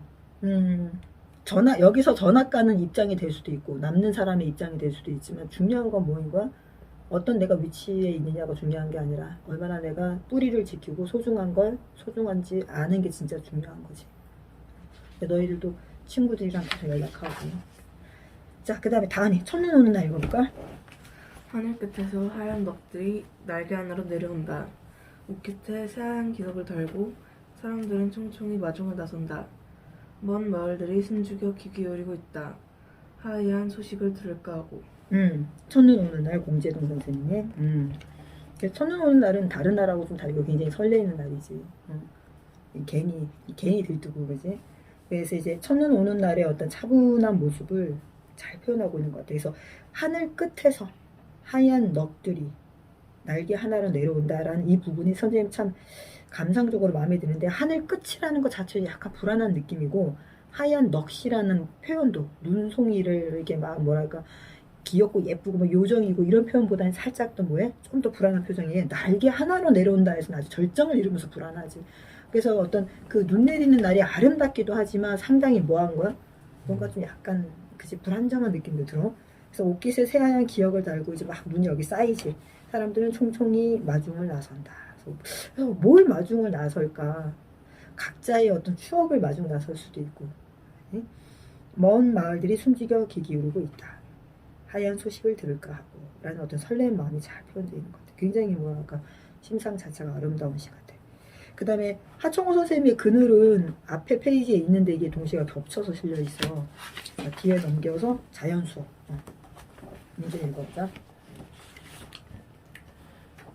여기서 전학 가는 입장이 될 수도 있고 남는 사람의 입장이 될 수도 있지만, 중요한 건 뭐인 거야? 어떤 내가 위치에 있느냐가 중요한 게 아니라 얼마나 내가 뿌리를 지키고 소중한 걸 소중한지 아는 게 진짜 중요한 거지. 너희들도 친구들이랑 계속 연락하고. 자, 그 다음에 다은이 첫눈 오는 날 읽어볼까? 하늘 끝에서 하얀 넋들이 날개 하나로 내려온다. 옷깃에 새하얀 기석을 달고 사람들은 총총히 마중을 나선다. 먼 마을들이 숨죽여 귀 기울이고 있다. 하이한 소식을 들을까 하고. 첫눈 오는 날 공재동 선생님의 그래서 첫눈 오는 날은 다른 날하고 좀 다르고 굉장히 설레이는 날이지. 괜히 들뜨고, 그지? 그래서 이제 첫눈 오는 날의 어떤 차분한 모습을 잘 표현하고 있는 것 같아요. 그래서 하늘 끝에서 하얀 넋들이 날개 하나로 내려온다라는 이 부분이 선생님 참 감상적으로 마음에 드는데, 하늘 끝이라는 것 자체는 약간 불안한 느낌이고, 하얀 넋이라는 표현도 눈송이를 이렇게 막 뭐랄까 귀엽고 예쁘고 뭐 요정이고 이런 표현보다는 살짝 더 뭐해? 좀 더 불안한 표정이 날개 하나로 내려온다 해서 아주 절정을 이루면서 불안하지. 그래서 어떤 그 눈 내리는 날이 아름답기도 하지만 상당히 뭐한 거야? 뭔가 좀 약간 그치 불안정한 느낌도 들어. 그래서 옷깃에 새하얀 기억을 달고 이제 막 눈이 여기 쌓이지. 사람들은 총총히 마중을 나선다. 그래서 뭘 마중을 나설까? 각자의 어떤 추억을 마중 나설 수도 있고, 네? 먼 마을들이 숨죽여 귀 기울이고 있다. 하얀 소식을 들을까 하고 라는 어떤 설레는 마음이 잘 표현되어 있는 것 같아요. 굉장히 뭐랄까 심상 자체가 아름다운 시 같아요. 그 다음에 하청호 선생님의 그늘은 앞에 페이지에 있는데 이게 동시가 겹쳐서 실려 있어. 자, 뒤에 넘겨서 자연 수업 문제 읽어보자.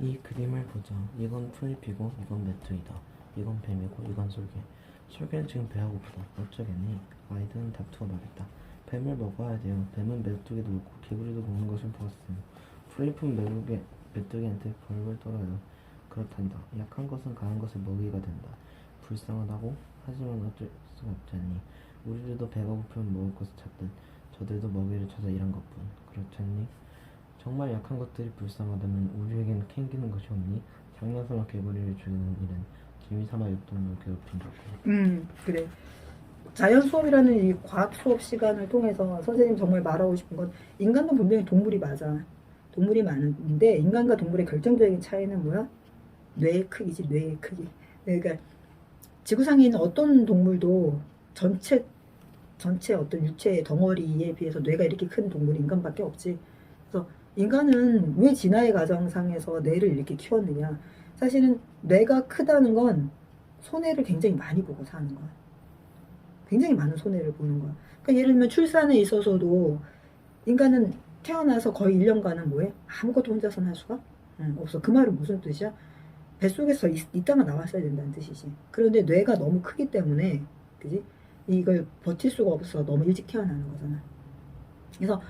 이 그림을 보자. 이건 풀잎이고 이건 메뚜기다. 이건 뱀이고 이건 솔개. 솔개는 지금 배가 고프다. 어쩌겠니? 아이들은 다투어 말했다. 뱀을 먹어야 돼요. 뱀은 메뚜기도 먹고 개구리도 먹는 것을 보았어요. 풀잎은 메뚜기한테 벌벌 떨어요. 그렇단다. 약한 것은 강한 것을 먹이가 된다. 불쌍하다고? 하지만 어쩔 수가 없잖니. 우리들도 배가 고프면 먹을 것을 찾듯 저들도 먹이를 찾아 일한 것뿐. 그렇잖니? 정말 약한 것들이 불쌍하다면 우리에겐 캥기는 것이 없니? 장난삼아 개구리를 죽이는 일은 재미삼아 육동물을 괴롭힌 거고. 그래. 자연 수업이라는 이 과학 수업 시간을 통해서 선생님 정말 말하고 싶은 건, 인간도 분명히 동물이 맞아. 동물이 많은데 인간과 동물의 결정적인 차이는 뭐야? 뇌의 크기지, 뇌의 크기. 그러니까 지구상에 있는 어떤 동물도 전체 어떤 유체의 덩어리에 비해서 뇌가 이렇게 큰 동물이 인간밖에 없지. 그래서 인간은 왜 진화의 과정상에서 뇌를 이렇게 키웠느냐? 사실은 뇌가 크다는 건 손해를 굉장히 많이 보고 사는 거야. 굉장히 많은 손해를 보는 거야. 그러니까 예를 들면 출산에 있어서도 인간은 태어나서 거의 1년간은 뭐해? 아무것도 혼자서는 할 수가 없어. 그 말은 무슨 뜻이야? 뱃속에서 있다가 나왔어야 된다는 뜻이지. 그런데 뇌가 너무 크기 때문에, 그지? 이걸 버틸 수가 없어. 너무 일찍 태어나는 거잖아. 그래서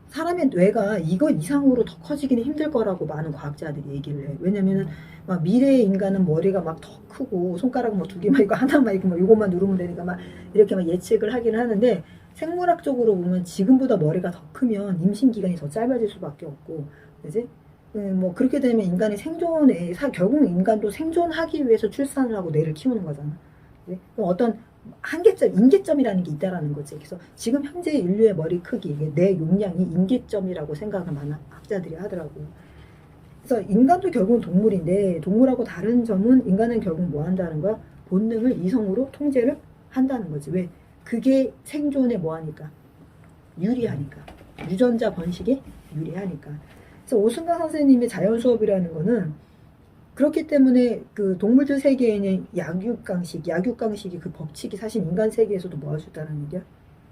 사람의 뇌가 이거 이상으로 더 커지기는 힘들 거라고 많은 과학자들이 얘기를 해. 왜냐면은 막 미래의 인간은 머리가 막 더 크고 손가락 뭐 2개만 있고 하나만 있고 뭐 이것만 누르면 되니까 막 이렇게 막 예측을 하기는 하는데, 생물학적으로 보면 지금보다 머리가 더 크면 임신 기간이 더 짧아질 수밖에 없고, 그지? 뭐 그렇게 되면 인간의 생존에 결국 인간도 생존하기 위해서 출산을 하고 뇌를 키우는 거잖아. 그지? 그럼 어떤 한계점, 임계점이라는 게 있다라는 거지. 그래서 지금 현재 인류의 머리 크기, 뇌 용량이 임계점이라고 생각을 많은 학자들이 하더라고. 그래서 인간도 결국은 동물인데, 동물하고 다른 점은 인간은 결국 뭐 한다는 거야? 본능을 이성으로 통제를 한다는 거지. 왜? 그게 생존에 뭐 하니까? 유리하니까. 유전자 번식에 유리하니까. 그래서 오승강 선생님의 자연 수업이라는 거는 그렇기 때문에 그 동물들 세계에는 약육강식이 그 법칙이 사실 인간 세계에서도 모아줬다는 얘기야.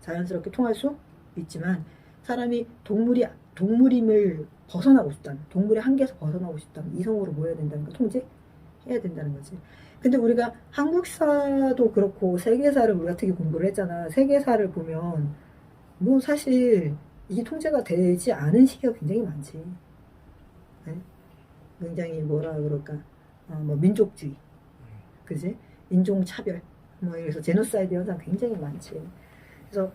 자연스럽게 통할 수 있지만 사람이 동물임을 벗어나고 싶다면, 동물의 한계에서 벗어나고 싶다면 이성으로 모여야 된다는 거, 통제해야 된다는 거지. 근데 우리가 한국사도 그렇고 세계사를 우리가 특히 공부를 했잖아. 세계사를 보면 뭐 사실 이게 통제가 되지 않은 시기가 굉장히 많지. 네? 굉장히 뭐라 그럴까, 뭐 민족주의, 그지? 인종차별, 뭐 이래서 제노사이드 현상 굉장히 많지. 그래서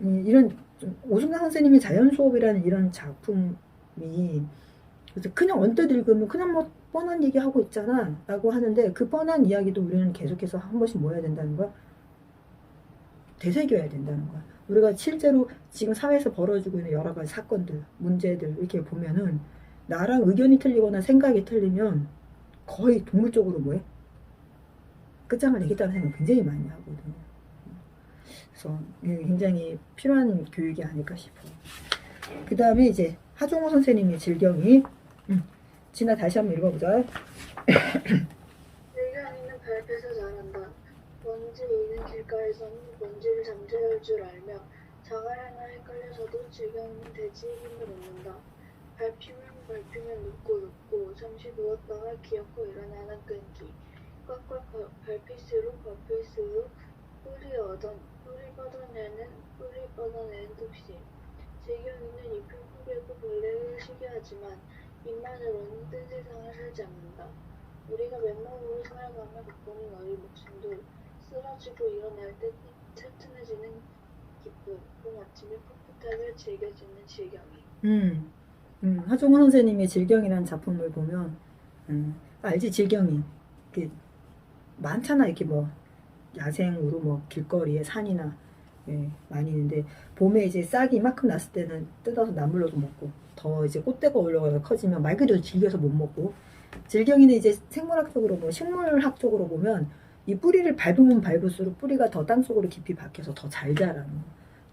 이런 좀 오승남 선생님의 자연수업이라는 이런 작품이 그래서 그냥 언뜻 읽으면 그냥 뭐 뻔한 얘기 하고 있잖아 라고 하는데, 그 뻔한 이야기도 우리는 계속해서 한 번씩 모여야 된다는 거야. 되새겨야 된다는 거야. 우리가 실제로 지금 사회에서 벌어지고 있는 여러 가지 사건들, 문제들 이렇게 보면은 나랑 의견이 틀리거나 생각이 틀리면 거의 동물적으로 뭐해? 끝장을 내겠다는 생각 굉장히 많이 하거든요. 그래서 굉장히 필요한 교육이 아닐까 싶어요. 그 다음에 이제 하종호 선생님의 질경이, 진아 다시 한번 읽어보자. 질경이는 밟혀서 자란다. 먼지 있는 길가에서는 먼지를 잠재울 줄 알며 자갈 하나 헷갈려서도 질경이는 돼지의 힘을 얻는다. 밟히면 눕고 잠시 누웠다가 기어코 일어나는 끈기. 꽉꽉 밟힐수록 뿌리 뻗어내는 독심. 질경이는 잎을 뿌리고 벌레를 쉬게 하지만 입만으로는 뜬 세상을 살지 않는다. 우리가 맨몸으로 살아가며 가꾸는 너희 목숨도 쓰러지고 일어날 때 튼튼해지는 기쁨, 봄 아침에 풋풋하게 즐겨지는 질경이. 하종호 선생님의 질경이라는 작품을 보면, 알지? 질경이 많잖아. 이렇게 뭐 야생으로 뭐 길거리에 산이나 많이 있는데, 봄에 이제 싹이 이만큼 났을 때는 뜯어서 나물로도 먹고, 더 이제 꽃대가 올라가서 커지면 말 그대로 질겨서 못 먹고. 질경이는 이제 생물학적으로 뭐 식물학적으로 보면 이 뿌리를 밟으면 밟을수록 뿌리가 더 땅속으로 깊이 박혀서 더 잘 자라는 거.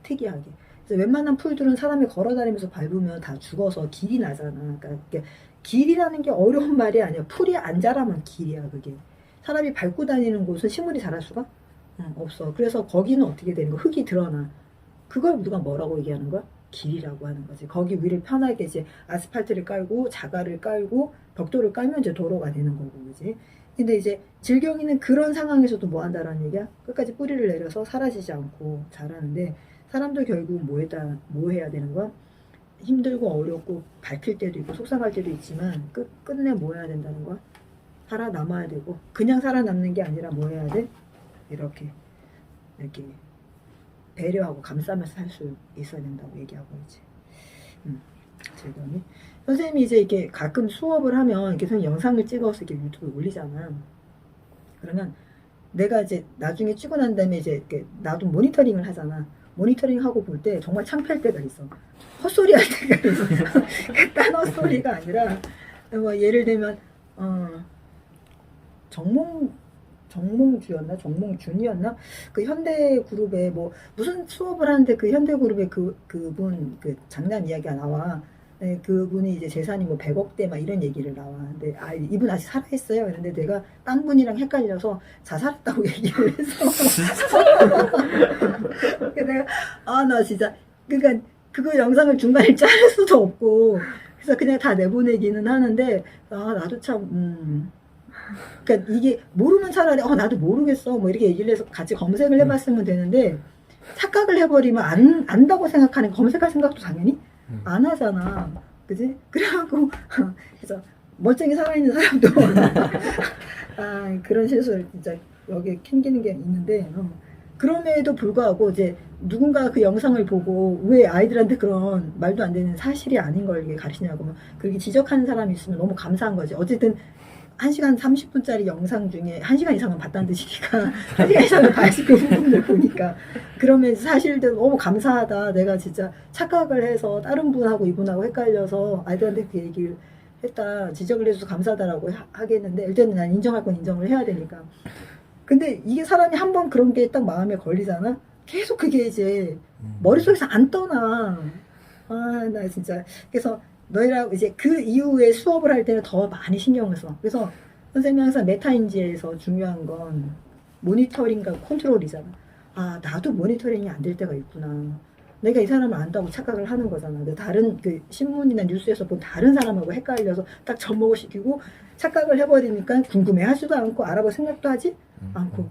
특이하게. 그래서 웬만한 풀들은 사람이 걸어다니면서 밟으면 다 죽어서 길이 나잖아. 그러니까 길이라는 게 어려운 말이 아니야. 풀이 안 자라면 길이야, 그게. 사람이 밟고 다니는 곳은 식물이 자랄 수가 없어. 그래서 거기는 어떻게 되는 거야? 흙이 드러나. 그걸 우리가 뭐라고 얘기하는 거야? 길이라고 하는 거지. 거기 위를 편하게 이제 아스팔트를 깔고 자갈을 깔고 벽돌을 깔면 이제 도로가 되는 거고, 그지? 근데 이제 질경이는 그런 상황에서도 뭐 한다라는 얘기야? 끝까지 뿌리를 내려서 사라지지 않고 자라는데, 사람도 결국 뭐 해야 되는 거야? 힘들고 어렵고 밟힐 때도 있고 속상할 때도 있지만 끝내 뭐 해야 된다는 거야? 살아남아야 되고, 그냥 살아남는 게 아니라 뭐 해야 돼? 이렇게 배려하고 감싸면서 살 수 있어야 된다고 얘기하고 있지. 질경이. 선생님이 이제 이렇게 가끔 수업을 하면 이렇게 선생님 영상을 찍어서 이렇게 유튜브에 올리잖아. 그러면 내가 이제 나중에 찍고 난 다음에 이제 이렇게 나도 모니터링을 하잖아. 모니터링 하고 볼 때 정말 창피할 때가 있어. 헛소리 할 때가 있어. 딴 헛소리가 아니라 뭐 예를 들면 정몽준이었나? 그 현대그룹에 뭐 무슨 수업을 하는데 그 현대그룹에 그분 그 장남 이야기가 나와. 네, 그분이 이제 재산이 뭐 100억대 막 이런 얘기를 나와. 근데 이분 아직 살아있어요. 그런데 내가 딴 분이랑 헷갈려서 자살했다고 얘기를 해서. 내가 나 진짜 그러니까 그거 영상을 중간에 자를 수도 없고 그래서 그냥 다 내보내기는 하는데 나도 참 그러니까 이게 모르면 차라리 나도 모르겠어 뭐 이렇게 얘기를 해서 같이 검색을 해봤으면 되는데, 착각을 해버리면 안다고 생각하는, 검색할 생각도 당연히 안 하잖아, 그지? 그래갖고 그래서 멀쩡히 살아있는 사람도 그런 실수를 진짜 여기에 캥기는 게 있는데, 그럼에도 불구하고 이제 누군가 그 영상을 보고 왜 아이들한테 그런 말도 안 되는 사실이 아닌 걸 이게 가르치냐고 그렇게 지적하는 사람이 있으면 너무 감사한 거지. 어쨌든 1시간 30분짜리 영상 중에 1시간 이상은 봤다는 뜻이니까 1시간 이상은 봐야지 그 부분을 보니까. 그러면 사실들 너무 감사하다. 내가 진짜 착각을 해서 다른 분하고 이분하고 헷갈려서 아이들한테 그 얘기를 했다, 지적을 해줘서 감사하다라고 하겠는데, 일단은 난 인정할 건 인정을 해야 되니까. 근데 이게 사람이 한번 그런 게 딱 마음에 걸리잖아? 계속 그게 이제 머릿속에서 안 떠나. 나 진짜. 그래서 너희라고 이제 그 이후에 수업을 할 때는 더 많이 신경을 써. 그래서 선생님이 항상 메타인지에서 중요한 건 모니터링과 컨트롤이잖아. 아, 나도 모니터링이 안 될 때가 있구나. 내가 이 사람을 안다고 착각을 하는 거잖아. 근데 다른 그 신문이나 뉴스에서 본 다른 사람하고 헷갈려서 딱 접목을 시키고 착각을 해버리니까 궁금해하지도 않고 알아볼 생각도 하지 않고.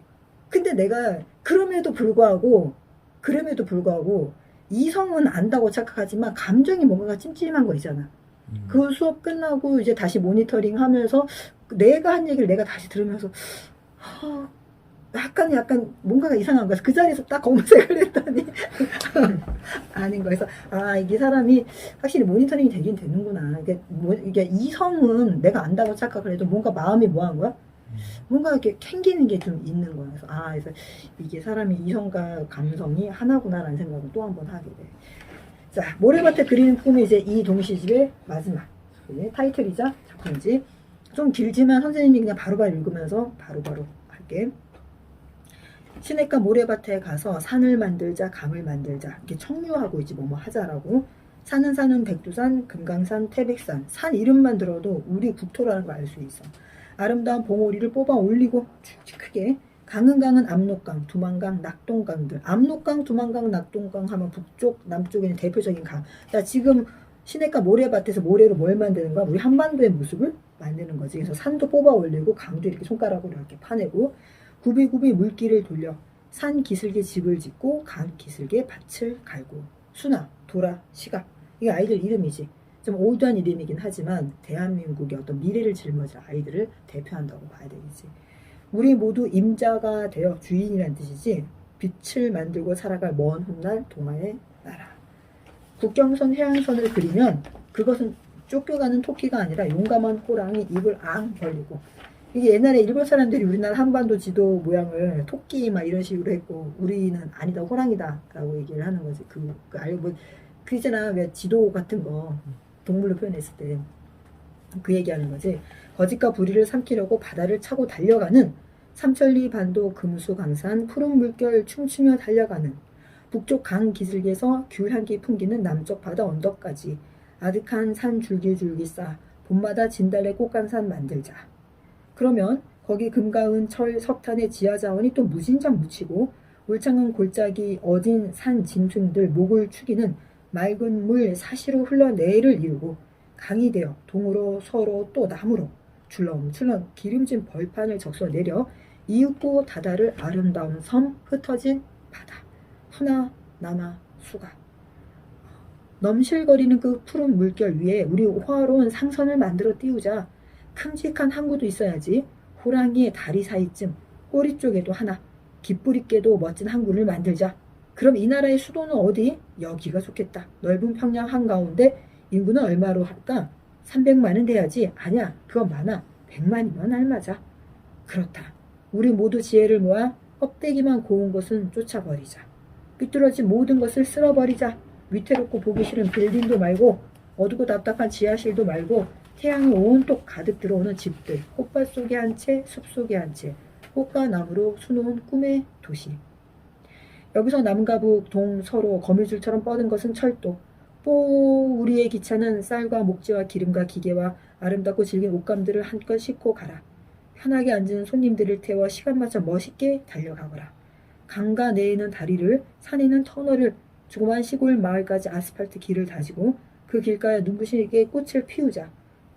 근데 내가 그럼에도 불구하고 이성은 안다고 착각하지만 감정이 뭔가가 찜찜한 거 있잖아. 그 수업 끝나고 이제 다시 모니터링 하면서 내가 한 얘기를 내가 다시 들으면서 약간 뭔가가 이상한 거야. 그 자리에서 딱 검색을 했더니 아닌 거야. 그래서 이게 사람이 확실히 모니터링이 되긴 되는구나. 이게 이성은 내가 안다고 착각을 해도 뭔가 마음이 뭐한 거야? 뭔가 이렇게 캥기는 게 좀 있는 거야. 그래서 이게 사람이 이성과 감성이 하나구나라는 생각을 또 한 번 하게 돼. 자, 모래밭에 그리는 꿈이 이제 이 동시집의 마지막 타이틀이자 작품이지. 좀 길지만 선생님이 그냥 바로바로 읽으면서 바로바로 할게. 시냇가 모래밭에 가서 산을 만들자 강을 만들자 이렇게 청유하고 있지 뭐뭐 하자라고. 산은 백두산, 금강산, 태백산 산 이름만 들어도 우리 국토라는 걸 알 수 있어. 아름다운 봉오리를 뽑아 올리고 쭉쭉 크게. 강은 압록강, 두만강, 낙동강들. 압록강, 두만강, 낙동강 하면 북쪽, 남쪽에 있는 대표적인 강. 자, 지금 시냇가 모래밭에서 모래로 뭘 만드는 거야? 우리 한반도의 모습을 만드는 거지. 그래서 산도 뽑아 올리고 강도 이렇게 손가락으로 이렇게 파내고 굽이굽이 물길을 돌려 산 기슭에 집을 짓고 강 기슭에 밭을 갈고. 수나, 도라, 시각. 이게 아이들 이름이지. 좀 올드한 이름이긴 하지만 대한민국의 어떤 미래를 짊어질 아이들을 대표한다고 봐야 되겠지. 우리 모두 임자가 되어 주인이란 뜻이지. 빛을 만들고 살아갈 먼 훗날 동화의 나라. 국경선 해안선을 그리면 그것은 쫓겨가는 토끼가 아니라 용감한 호랑이 입을 앙 벌리고. 이게 옛날에 일본 사람들이 우리나라 한반도 지도 모양을 토끼 막 이런 식으로 했고 우리는 아니다 호랑이다 라고 얘기를 하는 거지. 그 있잖아 왜 지도 같은 거 동물로 표현했을 때 그 얘기하는 거지. 거짓과 불의를 삼키려고 바다를 차고 달려가는 삼천리 반도 금수강산 푸른 물결 춤추며 달려가는 북쪽 강 기슭에서 귤 향기 풍기는 남쪽 바다 언덕까지 아득한 산 줄기줄기 쌓아 봄마다 진달래 꽃감산 만들자. 그러면 거기 금가은 철 석탄의 지하자원이 또 무진장 묻히고 울창한 골짜기 어진 산 짐승들 목을 축이는 맑은 물 사시로 흘러 내를 이루고 강이 되어 동으로 서로 또 나무로 출렁출렁 기름진 벌판을 적셔 내려 이윽고 다다를 아름다운 섬 흩어진 바다 후나 남아 수가. 넘실거리는 그 푸른 물결 위에 우리 호화로운 상선을 만들어 띄우자. 큼직한 항구도 있어야지. 호랑이의 다리 사이쯤 꼬리 쪽에도 하나 깃뿌리께도 멋진 항구를 만들자. 그럼 이 나라의 수도는 어디? 여기가 좋겠다. 넓은 평양 한가운데 인구는 얼마로 할까? 300만은 돼야지. 아니야, 그건 많아. 100만이면 알맞아. 그렇다. 우리 모두 지혜를 모아 껍데기만 고운 것은 쫓아버리자. 삐뚤어진 모든 것을 쓸어버리자. 위태롭고 보기 싫은 빌딩도 말고 어두고 답답한 지하실도 말고 태양이 온통 가득 들어오는 집들, 꽃밭 속에 한 채, 숲 속에 한 채, 꽃과 나무로 수놓은 꿈의 도시. 여기서 남과 북, 동, 서로 거미줄처럼 뻗은 것은 철도. 우리의 기차는 쌀과 목재와 기름과 기계와 아름답고 질긴 옷감들을 한껏 싣고 가라. 편하게 앉은 손님들을 태워 시간 맞춰 멋있게 달려가거라. 강가 내에는 다리를, 산에는 터널을, 조그만 시골 마을까지 아스팔트 길을 다지고 그 길가에 눈부시게 꽃을 피우자.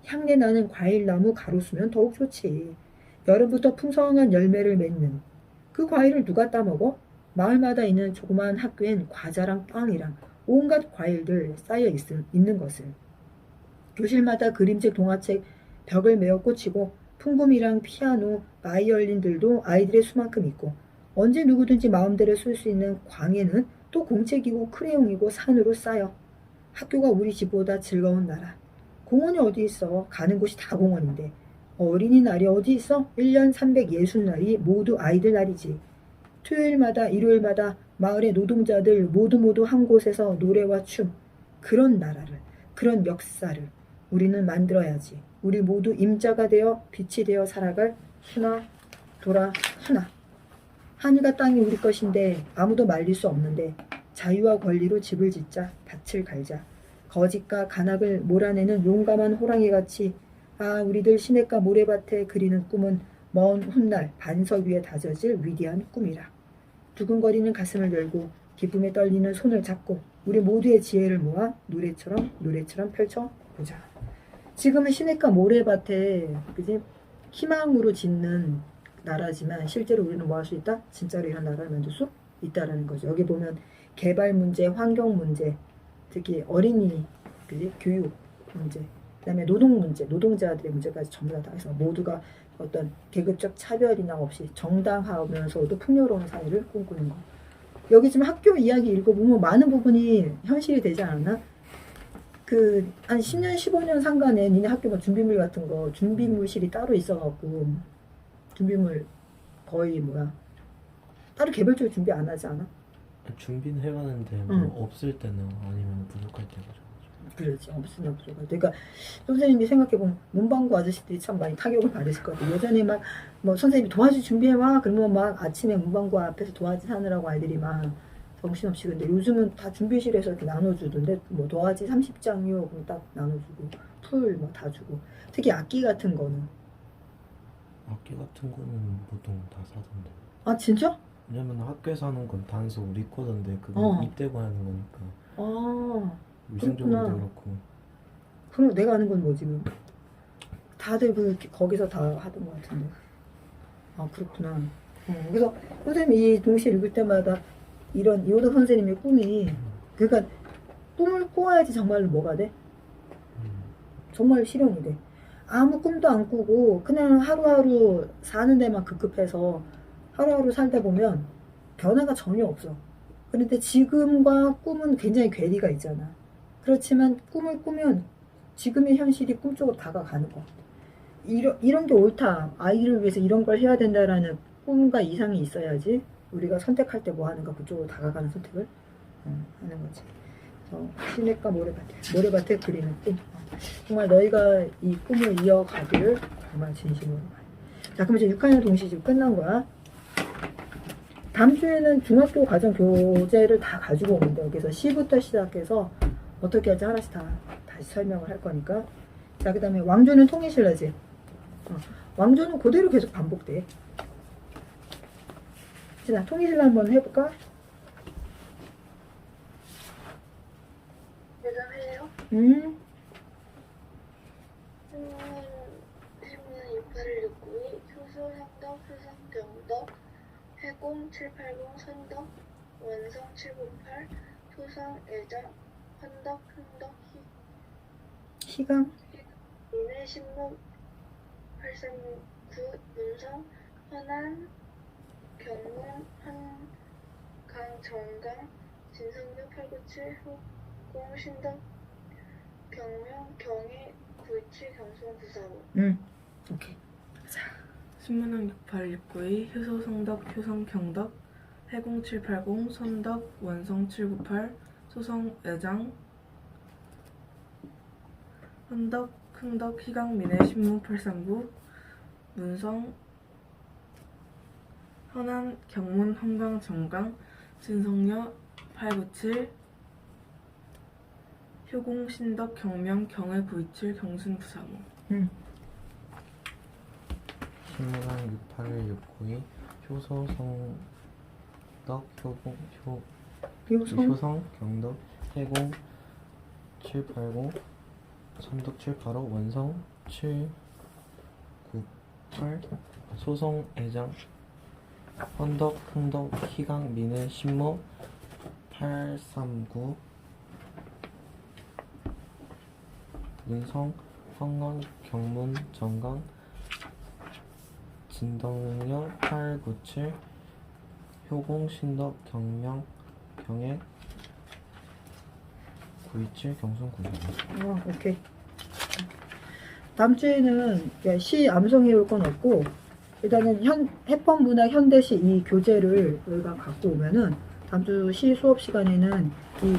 향내 나는 과일나무 가로수면 더욱 좋지. 여름부터 풍성한 열매를 맺는 그 과일을 누가 따먹어? 마을마다 있는 조그만 학교엔 과자랑 빵이랑 온갖 과일들 쌓여 있는 것을. 교실마다 그림책 동화책 벽을 메어 꽂히고 풍금이랑 피아노, 바이올린들도 아이들의 수만큼 있고 언제 누구든지 마음대로 쓸 수 있는 광에는 또 공책이고 크레용이고 산으로 쌓여. 학교가 우리 집보다 즐거운 나라. 공원이 어디 있어? 가는 곳이 다 공원인데. 어린이날이 어디 있어? 1년 360날이 모두 아이들 날이지. 토요일마다 일요일마다 마을의 노동자들 모두 한 곳에서 노래와 춤. 그런 나라를, 그런 역사를 우리는 만들어야지. 우리 모두 임자가 되어 빛이 되어 살아갈 수나 도라 수나. 하늘과 땅이 우리 것인데 아무도 말릴 수 없는데 자유와 권리로 집을 짓자. 밭을 갈자. 거짓과 간악을 몰아내는 용감한 호랑이같이 아 우리들 시냇가 모래밭에 그리는 꿈은 먼 훗날 반석 위에 다져질 위대한 꿈이라. 두근거리는 가슴을 열고 기쁨에 떨리는 손을 잡고 우리 모두의 지혜를 모아 노래처럼 펼쳐보자. 지금은 시냇가 모래밭에 그지 희망으로 짓는 나라지만 실제로 우리는 뭐 할 수 있다? 진짜로 이런 나라를 만들 수 있다라는 거죠. 여기 보면 개발 문제, 환경 문제, 특히 어린이 그지 교육 문제, 그다음에 노동 문제, 노동자들의 문제까지 전부 다 해서 모두가 어떤 계급적 차별이나 없이 정당하면서도 풍요로운 사회를 꿈꾸는 거. 여기 지금 학교 이야기 읽어보면 많은 부분이 현실이 되지 않았나? 그 한 10년, 15년 상간에 니네 학교 뭐 준비물 같은 거 준비물실이 따로 있어갖고 준비물 거의 뭐야 따로 개별적으로 준비 안 하지 않아? 준비는 해가는데 뭐 응. 없을 때는 아니면 부족할 때가 죠. 그렇지 없으면 부족할 때. 그러니까 선생님이 생각해보면 문방구 아저씨들이 참 많이 타격을 받으실 것 같아요. 예전에 막 뭐 선생님이 도화지 준비해와 그러면 막 아침에 문방구 앞에서 도화지 사느라고 아이들이 막 정신없이. 근데 요즘은 다 준비실에서 이렇게 나눠주던데 뭐 도화지 30장이요 그럼 딱 나눠주고 풀 뭐 다 주고. 특히 악기 같은 거는 악기 같은 거는 보통 다 사던데. 아 진짜? 왜냐면 학교에서 하는 건 단소 리코더인데 그거 입대고 하는 거니까 아 위생적으로도 그렇구나. 그렇고. 그럼 내가 아는 건 뭐지 그럼? 다들 거기서 다 하던 것 같은데. 아 그렇구나. 그래서 선생님이 이 동시에 읽을 때마다 이런 이호도 선생님의 꿈이 그러니까 꿈을 꾸어야지 정말로 뭐가 돼? 정말 실현이 돼. 아무 꿈도 안 꾸고 그냥 하루하루 사는 데만 급급해서 하루하루 살다 보면 변화가 전혀 없어. 그런데 지금과 꿈은 굉장히 괴리가 있잖아. 그렇지만 꿈을 꾸면 지금의 현실이 꿈쪽으로 다가가는 거. 이런 게 옳다. 아이를 위해서 이런 걸 해야 된다라는 꿈과 이상이 있어야지 우리가 선택할 때 뭐 하는가 그쪽으로 다가가는 선택을 하는 거지. 시냇가 모래밭에 그리는 꿈. 정말 너희가 이 꿈을 이어가기를 정말 진심으로 바래. 자, 그럼 이제 6학년 동시집 끝난 거야. 다음 주에는 중학교 과정 교재를 다 가지고 오는데 여기서 C부터 시작해서 어떻게 할지 하나씩 다 다시 설명을 할 거니까. 자, 그 다음에 왕조는 통일신라지. 왕조는 그대로 계속 반복돼. 자, 통일신라 한번 해볼까? 대답해요. 신문 6869이 효소 형덕 효성 경덕 해공 780 선덕 원성 798 토성 애장 헌덕 흥덕 시강. 인해 신문 839 문성 헌안 경문 한강 정강 진성교 897 호공 신덕 경명 경해 927 경송 945 오케이. 자, 신문은 6869의 효소 성덕 효성 경덕 해공 780 선덕 원성 798 소성 애장 헌덕 흥덕 희강 민해 신문 839 문성 현안 경문 한강 정강 진성여 897 효공 신덕 경명 경해 927 경순 935 신문한 68169이 효소 성덕 효성 경덕 해공 780 선덕 785 원성 798 소성 애장 헌덕 흥덕 희강 민해 신모 839 문성 황강 경문 정강 진덕여 897 효공 신덕 경명 경해 927 경순 925. 오케이. 다음 주에는 시 암송해 올 건 없고 일단은 해법문학 현대시 이 교재를 우리가 갖고 오면은 다음 주 시 수업 시간에는 이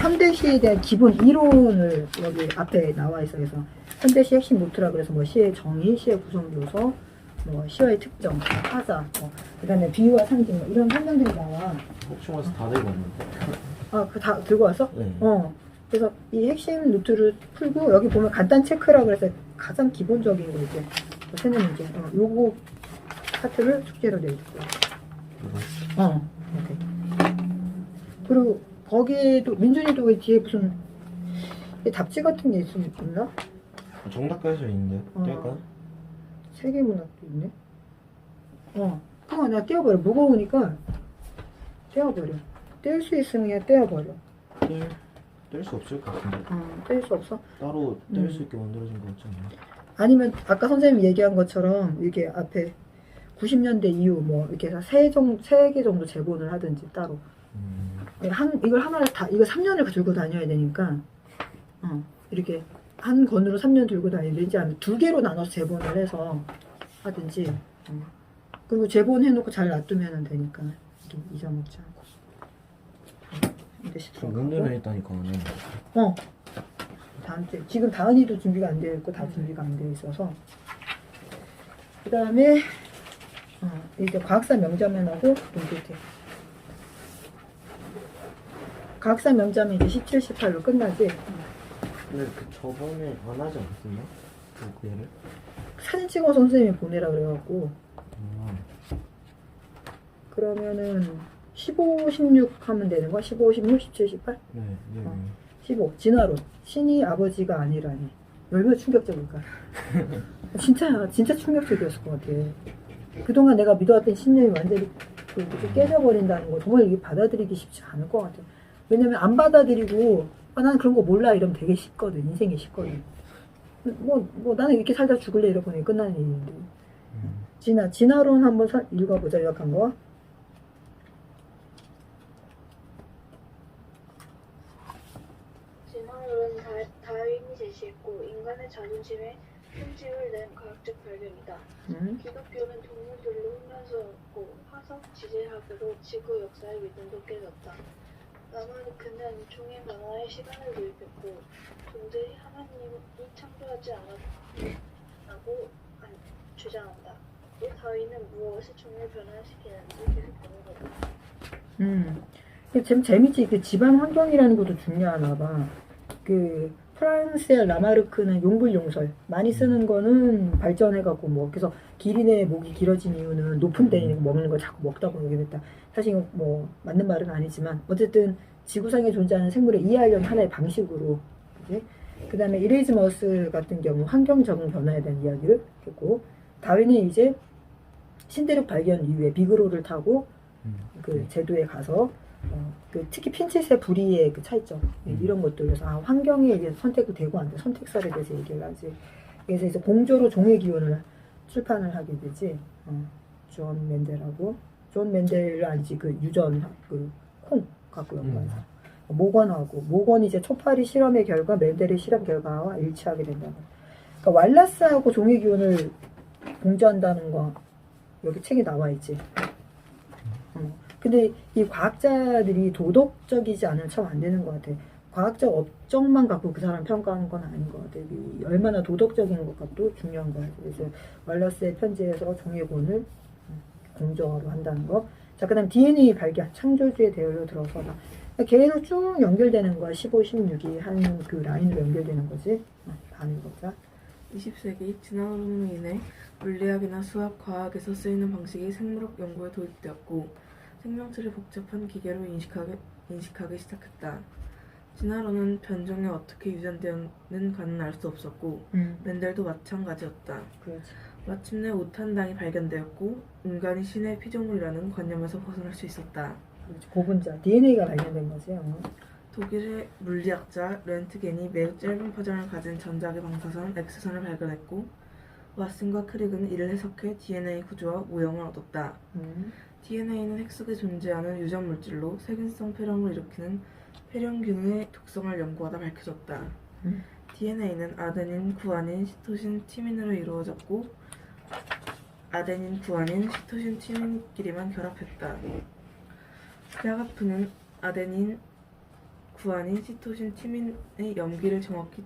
현대시에 대한 기본 이론을 여기 앞에 나와 있어. 그래서 현대시 핵심 노트라 그래서 뭐 시의 정의, 시의 구성 요소, 뭐 시와의 특정, 타자, 그다음에 비유와 상징 이런 설명들이 나와. 혹시 와서 다 들고 왔는데? 아, 그 다 들고 왔어? 네. 그래서 이 핵심 노트를 풀고 여기 보면 간단 체크라고 해서 가장 기본적인 거 이제 세는 문제. 요거 파트를 숙제로 내주고요. 이렇게. 그리고 거기에도 민준이도 왜 뒤에 무슨 답지 같은 게 있나? 정답까지 있는데 뗄까요? 세계문학도 있네. 그거 내가 떼어버려. 무거우니까 떼어버려. 뗄 수 있으면 그냥 떼어버려. 뗄 수 없을 것 같은데. 뗄 수 없어? 따로 뗄 수 있게 만들어진 거 같지 않나요? 아니면 아까 선생님이 얘기한 것처럼 이게 앞에 90년대 이후 뭐 이렇게 해서 3개 정도 제본을 하든지 따로. 이걸 하나를 다, 이거 3년을 들고 다녀야 되니까, 이렇게 한 권으로 3년 들고 다니든지 아니면 2개로 나눠서 제본을 해서 하든지, 그리고 제본 해놓고 잘 놔두면 되니까, 이렇게 잊어먹지 않고. 이것이 문제는 했다니까. 다음 주, 지금 다은이도 준비가 안 되어 있고, 다 준비가 안 되어 있어서. 그 다음에, 이제 과학사 명자면하고 문제집. 과학사 명자면 이제 17, 18로 끝나지. 근데 그 저번에 안 하지 않았었나? 그 얘를? 사진 찍어서 선생님이 보내라 그래갖고. 그러면은 15, 16 하면 되는 거야? 15, 16, 17, 18? 네. 15. 진화론. 신이 아버지가 아니라니. 얼마나 충격적일까? 진짜 충격적이었을 것 같아. 그동안 내가 믿어왔던 신념이 완전히 이렇게 깨져버린다는 거 정말 이게 받아들이기 쉽지 않을 것 같아. 왜냐면 안 받아들이고 난 그런 거 몰라 이러면 되게 쉽거든. 인생이 쉽거든. 나는 이렇게 살다 죽을래 이러고는 끝나는 일인데. 진화론 한번 읽어보자. 요약한 거. 진화론은 다윈이 제시했고 인간의 자존심에 흠집을 낸 과학적 발견이다. 기독교는 동물들로 훈련스럽고 화석 지질학으로 지구 역사의 믿음도 깨졌다. 라마르크는 종의 변화에 시간을 도입했고 존재히 하나님이 창조하지 않았다고 주장한다. 또 다윈은 무엇이 종을 변화시키는지 계속 보는 거다. 좀 재밌지. 그 집안 환경이라는 것도 중요하나 봐. 그 프랑스의 라마르크는 용불용설 많이 쓰는 거는 발전해갖고 뭐 그래서 기린의 목이 길어진 이유는 높은 데 있는 거 먹는 걸 자꾸 먹다 보게 됐다. 사실 뭐 맞는 말은 아니지만 어쨌든 지구상에 존재하는 생물을 이해하려는 하나의 방식으로. 그 다음에 이레즈머스 같은 경우 환경 적응 변화에 대한 이야기를 했고 다윈은 이제 신대륙 발견 이후에 비그로를 타고 그 제도에 가서 그 특히 핀칫의 부리의 그 차이점 이런 것들 그래서 환경에 의해서 선택이 되고 안 돼. 선택사에 대해서 얘기를 하지. 그래서 이제 공조로 종의 기원을 출판을 하게 되지. 존 맨델하고 존 맨델을 알지. 그 유전 그 콩 갖고 연구해서 모건이 이제 초파리 실험의 결과 맨델의 실험 결과와 일치하게 된다. 그러니까 왈라스하고 종의 기원을 공조한다는 거 여기 책에 나와 있지. 근데 이 과학자들이 도덕적이지 않으면 참 안 되는 것 같아. 과학적 업적만 갖고 그 사람 평가하는 건 아닌 것 같아. 얼마나 도덕적인 것과도 중요한 거야. 그래서 왈라스의 편지에서 종의론을 공정화로 한다는 거. 자, 그 다음 DNA 발견, 창조주의 대열로 들어서다. 계속 쭉 연결되는 거야. 15, 16이 한 그 라인으로 연결되는 거지. 다 읽어보자. 20세기 진화론으로 인해 물리학이나 수학, 과학에서 쓰이는 방식이 생물학 연구에 도입되었고 생명체를 복잡한 기계로 인식하기 시작했다. 진화론은 변종에 어떻게 유전되었는가는 알 수 없었고 맨델도 마찬가지였다. 그렇지. 마침내 오탄당이 발견되었고 인간이 신의 피조물이라는 관념에서 벗어날 수 있었다. 그렇지. 고분자 DNA가 발견된 거지. 독일의 물리학자 렌트겐이 매우 짧은 파장을 가진 전자기 방사선 X선을 발견했고 왓슨과 크릭은 이를 해석해 DNA 구조와 모형을 얻었다. DNA는 핵 속에 존재하는 유전 물질로 세균성 폐렴을 일으키는 폐렴균의 특성을 연구하다 밝혀졌다. DNA는 아데닌, 구아닌, 시토신, 티민으로 이루어졌고 아데닌, 구아닌, 시토신, 티민끼리만 결합했다. 크야가프는 아데닌, 구아닌, 시토신, 티민의 염기를 정확히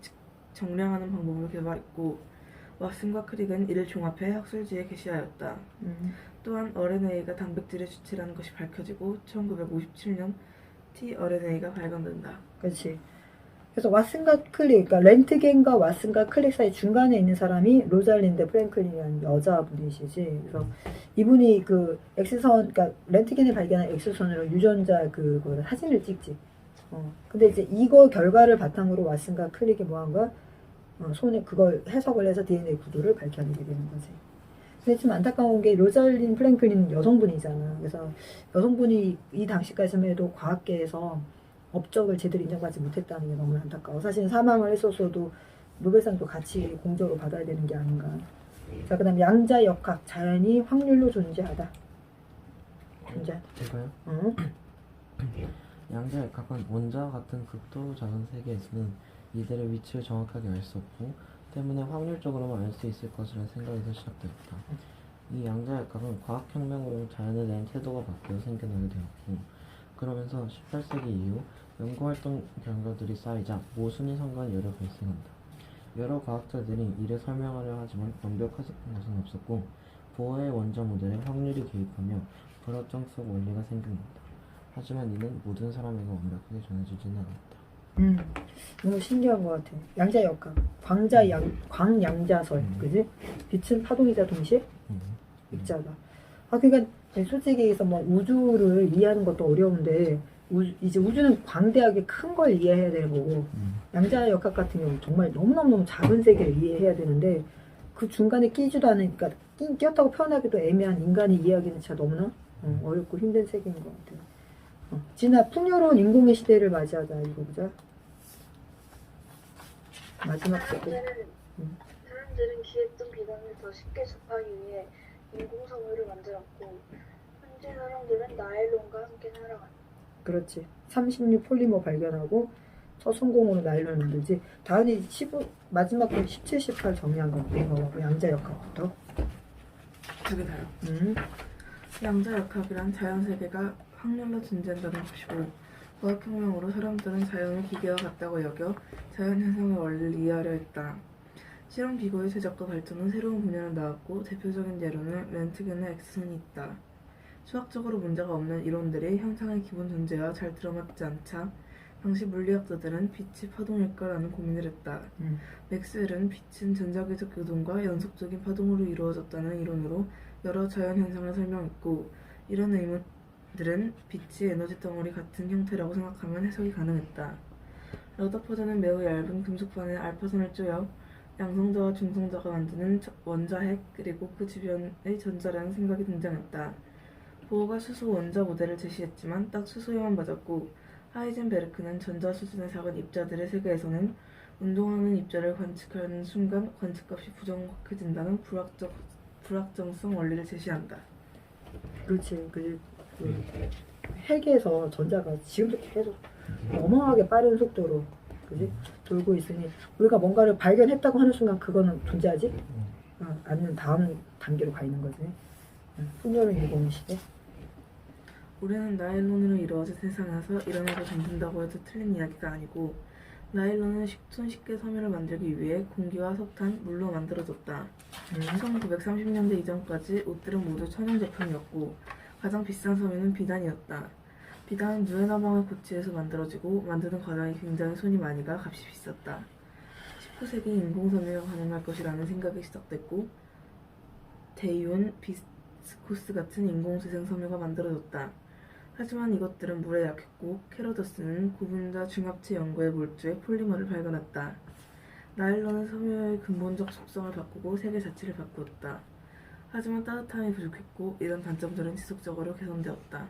정량하는 방법을 개발했고 왓슨과 크릭은 이를 종합해 학술지에 게시하였다. 또한 RNA가 단백질의 주체라는 것이 밝혀지고 1957년 tRNA가 발견된다. 그렇지. 그래서 왓슨과 클릭, 그러니까 렌트겐과 왓슨과 클릭 사이 중간에 있는 사람이 로잘린드 프랭클린이라는 여자분이시지. 그래서 이분이 그 X선, 그러니까 렌트겐을 발견한 X선으로 유전자 그거 사진을 찍지. 근데 이제 이거 결과를 바탕으로 왓슨과 클릭이 뭐한 거야? 손에 그걸 해석을 해서 DNA 구조를 밝혀내게 되는 거지. 근데 좀 안타까운 게 로잘린 프랭클린은 여성분이잖아. 그래서 여성분이 이 당시까지만 해도 과학계에서 업적을 제대로 인정받지 못했다는 게 너무 안타까워. 사실 사망을 했었어도 노벨상도 같이 공적으로 받아야 되는 게 아닌가. 자, 그 다음 양자 역학, 자연이 확률로 존재하다. 존재. 제가요? 어? 양자 역학은 원자와 같은 극도로 작은 세계에서는 이들의 위치를 정확하게 알 수 없고 때문에 확률적으로만 알 수 있을 것이라는 생각에서 시작되었다. 이 양자 역학은 과학혁명으로 자연에 대한 태도가 바뀌어 생겨나게 되었고 그러면서 18세기 이후 연구활동 결과들이 쌓이자 모순이 성간 열을 발생한다. 여러 과학자들이 이를 설명하려 하지만 완벽한 것은 없었고 보어의 원자 모델에 확률이 개입하며 불확정성 원리가 생겨난다. 하지만 이는 모든 사람에게 완벽하게 전해지지는 않았다. 너무 신기한 것 같아. 양자 역학, 광양자설, 그지? 빛은 파동이자 동시에 입자다. 그러니까 솔직히 얘기해서 뭐 우주를 이해하는 것도 어려운데 이제 우주는 광대하게 큰 걸 이해해야 되는 거고 양자 역학 같은 경우 정말 너무너무 작은 세계를 이해해야 되는데 그 중간에 끼지도 않으니까 끼었다고 표현하기도 애매한 인간이 이해하기는 진짜 너무나 어렵고 힘든 세계인 것 같아요. 진아, 풍요로운 인공의 시대를 맞이하자. 이거 보자. 마지막 세계. 사람들은 기했던 비단을 더 쉽게 접하기 위해 인공섬유를 만들었고 현재 사람들은 나일론과 함께 살아간다. 그렇지. 36 폴리머 발견하고 첫 성공으로 나일론을 만들지. 다은이 15, 마지막 건 17, 18 정리한 거 양자 역학부터. 두개 다요. 음. 양자 역학이란 자연 세계가 확률로 존재한다는 것이고 과학혁명으로 사람들은 자연을 기계와 같다고 여겨 자연 현상의 원리를 이해하려 했다. 실험 기구의 제작과 발전은 새로운 분야를 나왔고 대표적인 예로는 렌트겐의 X선이 있다. 수학적으로 문제가 없는 이론들이 현상의 기본 존재와 잘 들어맞지 않자 당시 물리학자들은 빛이 파동일까라는 고민을 했다. 맥스웰은 빛은 전자기적 교동과 연속적인 파동으로 이루어졌다는 이론으로 여러 자연 현상을 설명했고 이런 의문들은 빛이 에너지 덩어리 같은 형태라고 생각하면 해석이 가능했다. 러더퍼드는 매우 얇은 금속판에 알파선을 쪼여 양성자와 중성자가 만드는 원자핵 그리고 그 주변의 전자라는 생각이 등장했다. 보어가 수소 원자 모델을 제시했지만 딱 수소에만 맞았고 하이젠베르크는 전자 수준의 작은 입자들의 세계에서는 운동하는 입자를 관측하는 순간 관측값이 부정확해진다는 불확정성 원리를 제시한다. 그렇지. 그 핵에서 전자가 지금도 계속 어마어마하게 빠른 속도로 그지 돌고 있으니 우리가 뭔가를 발견했다고 하는 순간 그거는 존재하지 않는 다음 단계로 가 있는 거지. 풍요로운 인공의 시대. 우리는 나일론으로 이루어진 세상에서 일어나고 잠든다고 해도 틀린 이야기가 아니고 나일론은 손쉽게 섬유를 만들기 위해 공기와 석탄, 물로 만들어졌다. 1930년대 이전까지 옷들은 모두 천연 제품이었고 가장 비싼 섬유는 비단이었다. 비단은 누에나방의 고치에서 만들어지고 만드는 과정이 굉장히 손이 많이 가 값이 비쌌다. 19세기 인공섬유가 가능할 것이라는 생각이 시작됐고 데이온, 비스코스 같은 인공재생 섬유가 만들어졌다. 하지만 이것들은 물에 약했고 캐로더스는 구분자 중합체 연구에 몰두해 폴리머를 발견했다. 나일론은 섬유의 근본적 속성을 바꾸고 세계 자체를 바꾸었다. 하지만 따뜻함이 부족했고 이런 단점들은 지속적으로 개선되었다.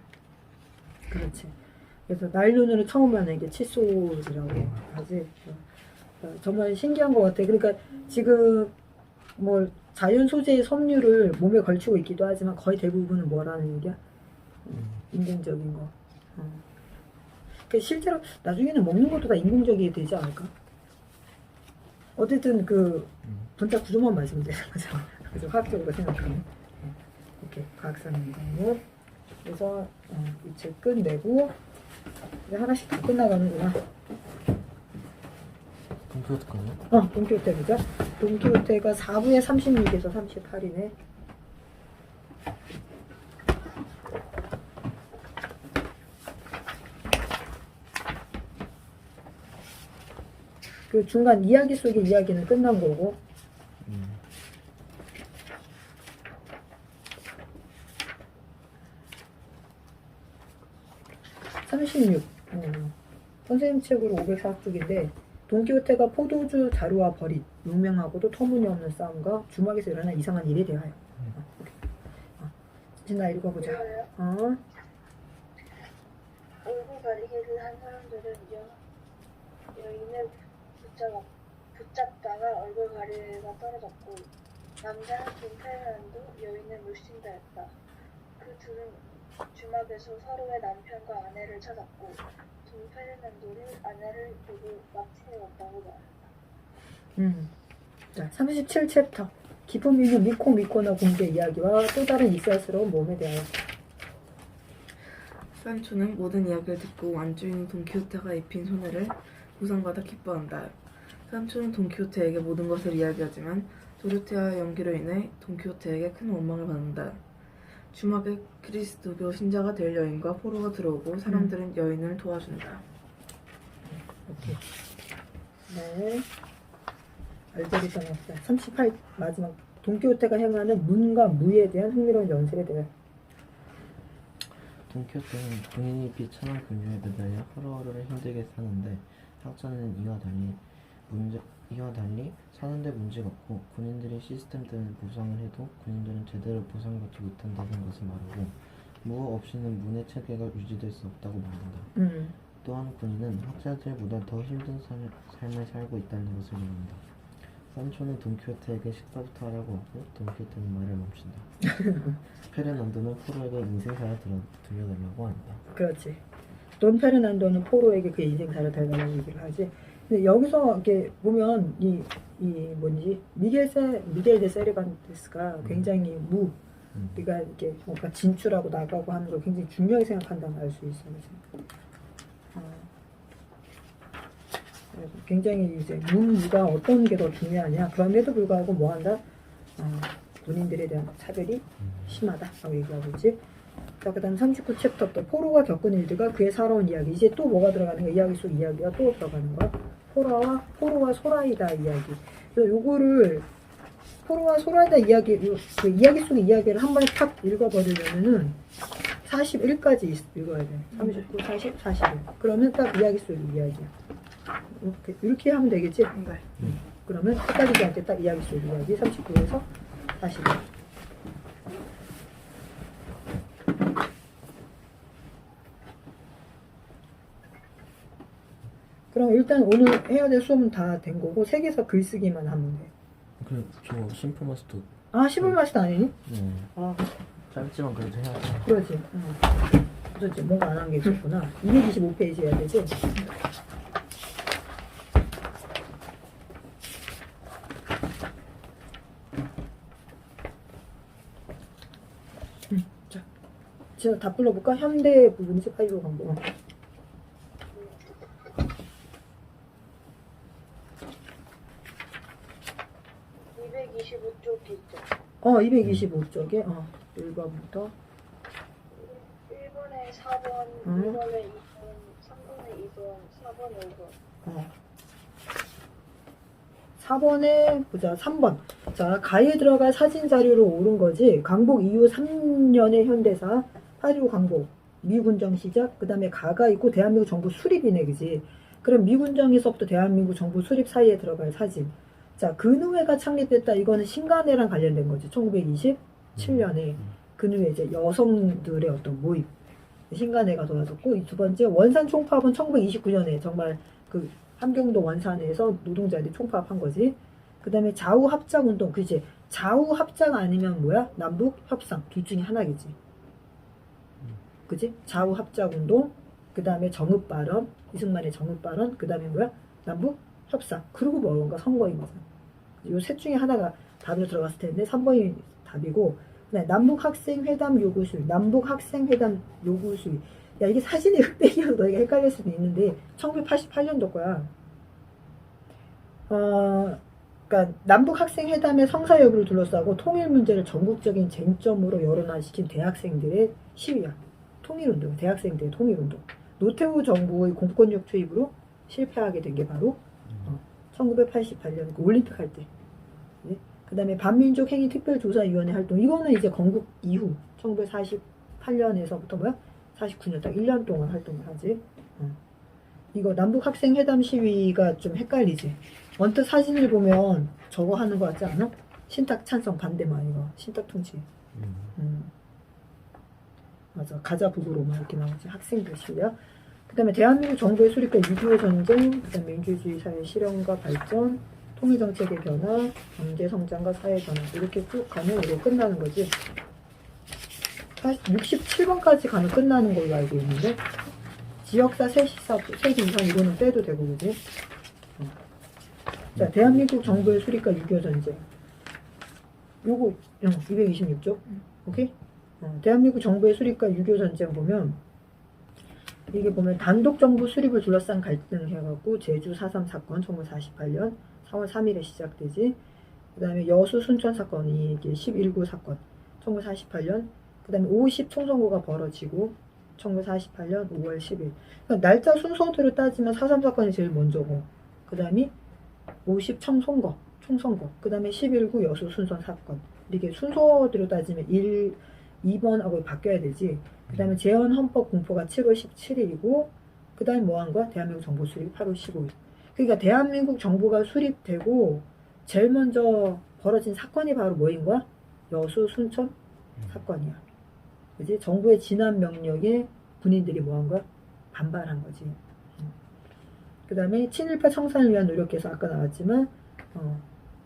그렇지. 그래서 나일론으로 처음 만난 게 칫솔이라고 하지. 정말 신기한 것 같아. 그러니까 지금 뭐 자연 소재의 섬유를 몸에 걸치고 있기도 하지만 거의 대부분은 뭐라는 얘기야? 인공적인 거. 그 실제로 나중에는 먹는 것도 다 인공적이 되지 않을까? 어쨌든 그 분자 구조만 맞으면 되는 거잖아. 그래서 화학적으로 생각하면 이렇게 과학상이고 그래서 이 책 끝내고 이제 하나씩 다 끝나가는구나. 돈키호테까지요? 돈키호테 그죠? 돈키호테가 4부에 36에서 38이네. 그 중간 이야기 속의 이야기는 끝난 거고. 36. 선생님 책으로 504쪽인데 돈키호테가 포도주 자루와 버릿, 용맹하고도 터무니없는 싸움과 주막에서 일어난 이상한 일에 대하여. 진아 읽어보자. 이거요? 얼굴 가리개를 한 사람들은 여인을 붙잡다가 얼굴 가리개가 떨어졌고 남자는 돈페르난도 여인을 물씬다 했다. 그 둘은 주막에서 서로의 남편과 아내를 찾았고 돈페르난도를 아내를 보고 마틴에 왔다고 말했다. 자, 37챕터. 기품 있는 미코나 공주의 이야기와 또 다른 이쌀스러운 몸에 대하여. 산초는 모든 이야기를 듣고 완주인 돈키호테가 입힌 손해를 보상받아 기뻐한다. 산초는 돈키호테에게 모든 것을 이야기하지만 도르테아의 연기로 인해 돈키호테에게 큰 원망을 받는다. 주막에 그리스도교 신자가 될 여인과 포로가 들어오고 사람들은 여인을 도와준다. 오케이. 네. 알고리즘 없어요. 38 마지막. 돈키호테가 행하는 문과 무에 대한 흥미로운 연설에 대해. 돈키호테는 본인이 비천한 금융에 매달려 하루하루를 힘들게 사는데 학자는 이와 달리 사는데 문제가 없고 군인들이 시스템 때문에 보상을 해도 군인들은 제대로 보상받지 못한다는 것을 말하고 무 없이는 문의 체계가 유지될 수 없다고 말한다. 또한 군인은 학자들보다 더 힘든 삶을 살고 있다는 것을 말한다. 산초는 돈키호테에게 식사부터 하라고 하고 돈키호테는 말을 멈춘다. 페르난도는 포로에게 인생사를 들려달라고 한다. 그렇지. 돈 페르난도는 포로에게 그 인생사를 달라고 얘기를 하지. 근데 여기서 이렇게 보면 이 미겔 데 세르반테스가 굉장히 그러니까 이렇게 뭔가 진출하고 나가고 하는 걸 굉장히 중요하게 생각한다는 걸 알 수 있어요. 그래서 굉장히 이제 문무가 어떤 게 더 중요하냐. 그럼에도 불구하고 뭐 한다? 군인들에 대한 차별이 심하다라고 얘기하고 있지. 자, 그 다음 39챕터 또 포로가 겪은 일들과 그의 살아온 이야기. 이제 또 뭐가 들어가는 거야? 이야기 속 이야기가 또 들어가는 거야. 포로와 소라이다 이야기. 그래서 요거를 포로와 소라이다 이야기, 그 이야기 속의 이야기를 한 번에 탁 읽어버리려면은 41까지 읽어야 돼. 39, 40, 41. 그러면 딱 이야기 속의 이야기야. 이렇게 하면 되겠지? 네. 그러면 헷갈리지 않게 딱 이야기 속의 이야기. 39에서 41. 그럼 일단 오늘 해야 될 수업은 다 된 거고 책에서 글쓰기만 하면 돼. 저 심플마스터. 시범마스터 아니니? 네. 짧지만 그래도 해야지. 그렇지. 그렇지. 뭔가 안 한 게 있었구나. 225페이지 해야 되지? 자, 제가 다 불러볼까? 현대 문제 파일로 광고. 225쪽이 있죠. 225쪽에 1번부터 1번에 4번, 2번에 2번, 3번에 2번, 4번에 5번. 4번에 보자. 3번. 자, 가에 들어갈 사진 자료로 오른 거지. 강복 이후 3년의 현대사, 8.15 강복, 미군정 시작, 그 다음에 가가 있고 대한민국 정부 수립이네, 그지? 그럼 미군정에서부터 대한민국 정부 수립 사이에 들어갈 사진. 자, 근우회가 창립됐다. 이거는 신간회랑 관련된 거지. 1927년에 근우회 이제 여성들의 어떤 모임. 신간회가 돌아섰고, 이 두 번째 원산 총파업은 1929년에 정말 그 함경도 원산에서 노동자들이 총파업한 거지. 그 다음에 좌우 합작 운동, 그지? 좌우 합작 아니면 뭐야? 남북 협상 둘 중에 하나겠지. 그지? 좌우 합작 운동, 그 다음에 정읍 발언, 이승만의 정읍 발언, 그 다음에 뭐야? 남북 협상. 그리고 뭔가 선거인 거죠. 요 셋 중에 하나가 답으로 들어갔을 텐데 3번이 답이고, 그다음에 남북 학생 회담 요구 수위, 남북 학생 회담 요구 수위. 야, 이게 사진이 흑백이어서 너희가 헷갈릴 수도 있는데 1988년도 거야. 그러니까 남북 학생 회담의 성사 여부를 둘러싸고 통일 문제를 전국적인 쟁점으로 여론화시킨 대학생들의 시위야. 통일운동, 대학생들의 통일운동. 노태우 정부의 공권력 투입으로 실패하게 된 게 바로 1988년 그 올림픽 할 때. 네? 그 다음에 반민족 행위 특별조사위원회 활동. 이거는 이제 건국 이후 1948년에서부터 뭐야? 49년 딱 1년 동안 활동을 하지. 이거 남북 학생 회담 시위가 좀 헷갈리지. 언뜻 사진을 보면 저거 하는 거 같지 않아? 신탁 찬성 반대만 이거 신탁 통치. 맞아. 가자 북으로만 이렇게 나오지. 학생들 시위야. 그 다음에 대한민국 정부의 수립과 6.25 전쟁, 그 다음에 민주주의 사회 실현과 발전, 통일정책의 변화, 경제 성장과 사회 변화 이렇게 쭉 가면 이거 끝나는 거지. 67번까지 가면 끝나는 걸로 알고 있는데 지역사, 세시사, 세기 이상 이거는 빼도 되고 그지? 자, 대한민국 정부의 수립과 6.25 전쟁. 요거 226쪽. 오케이? 대한민국 정부의 수립과 6.25 전쟁 보면 이게 보면 단독 정부 수립을 둘러싼 갈등 해갖고 제주 4.3 사건 1948년 4월 3일에 시작되지. 그 다음에 여수 순천 사건이 이게 11구 사건 1948년. 그 다음에 50 총선거가 벌어지고 1948년 5월 10일. 그러니까 날짜 순서대로 따지면 4.3 사건이 제일 먼저고, 그 다음에 50 총선거. 그 다음에 11구 여수 순천 사건. 이렇게 순서대로 따지면 2번하고 바뀌어야 되지. 그 다음에 재헌 헌법 공포가 7월 17일이고, 그 다음에 뭐 한 거야? 대한민국 정부 수립 8월 15일. 그러니까 대한민국 정부가 수립되고 제일 먼저 벌어진 사건이 바로 뭐인 거야? 여수 순천 사건이야. 그지? 정부의 진압 명령에 군인들이 뭐 한 거야? 반발한 거지. 그 다음에 친일파 청산을 위한 노력에서 아까 나왔지만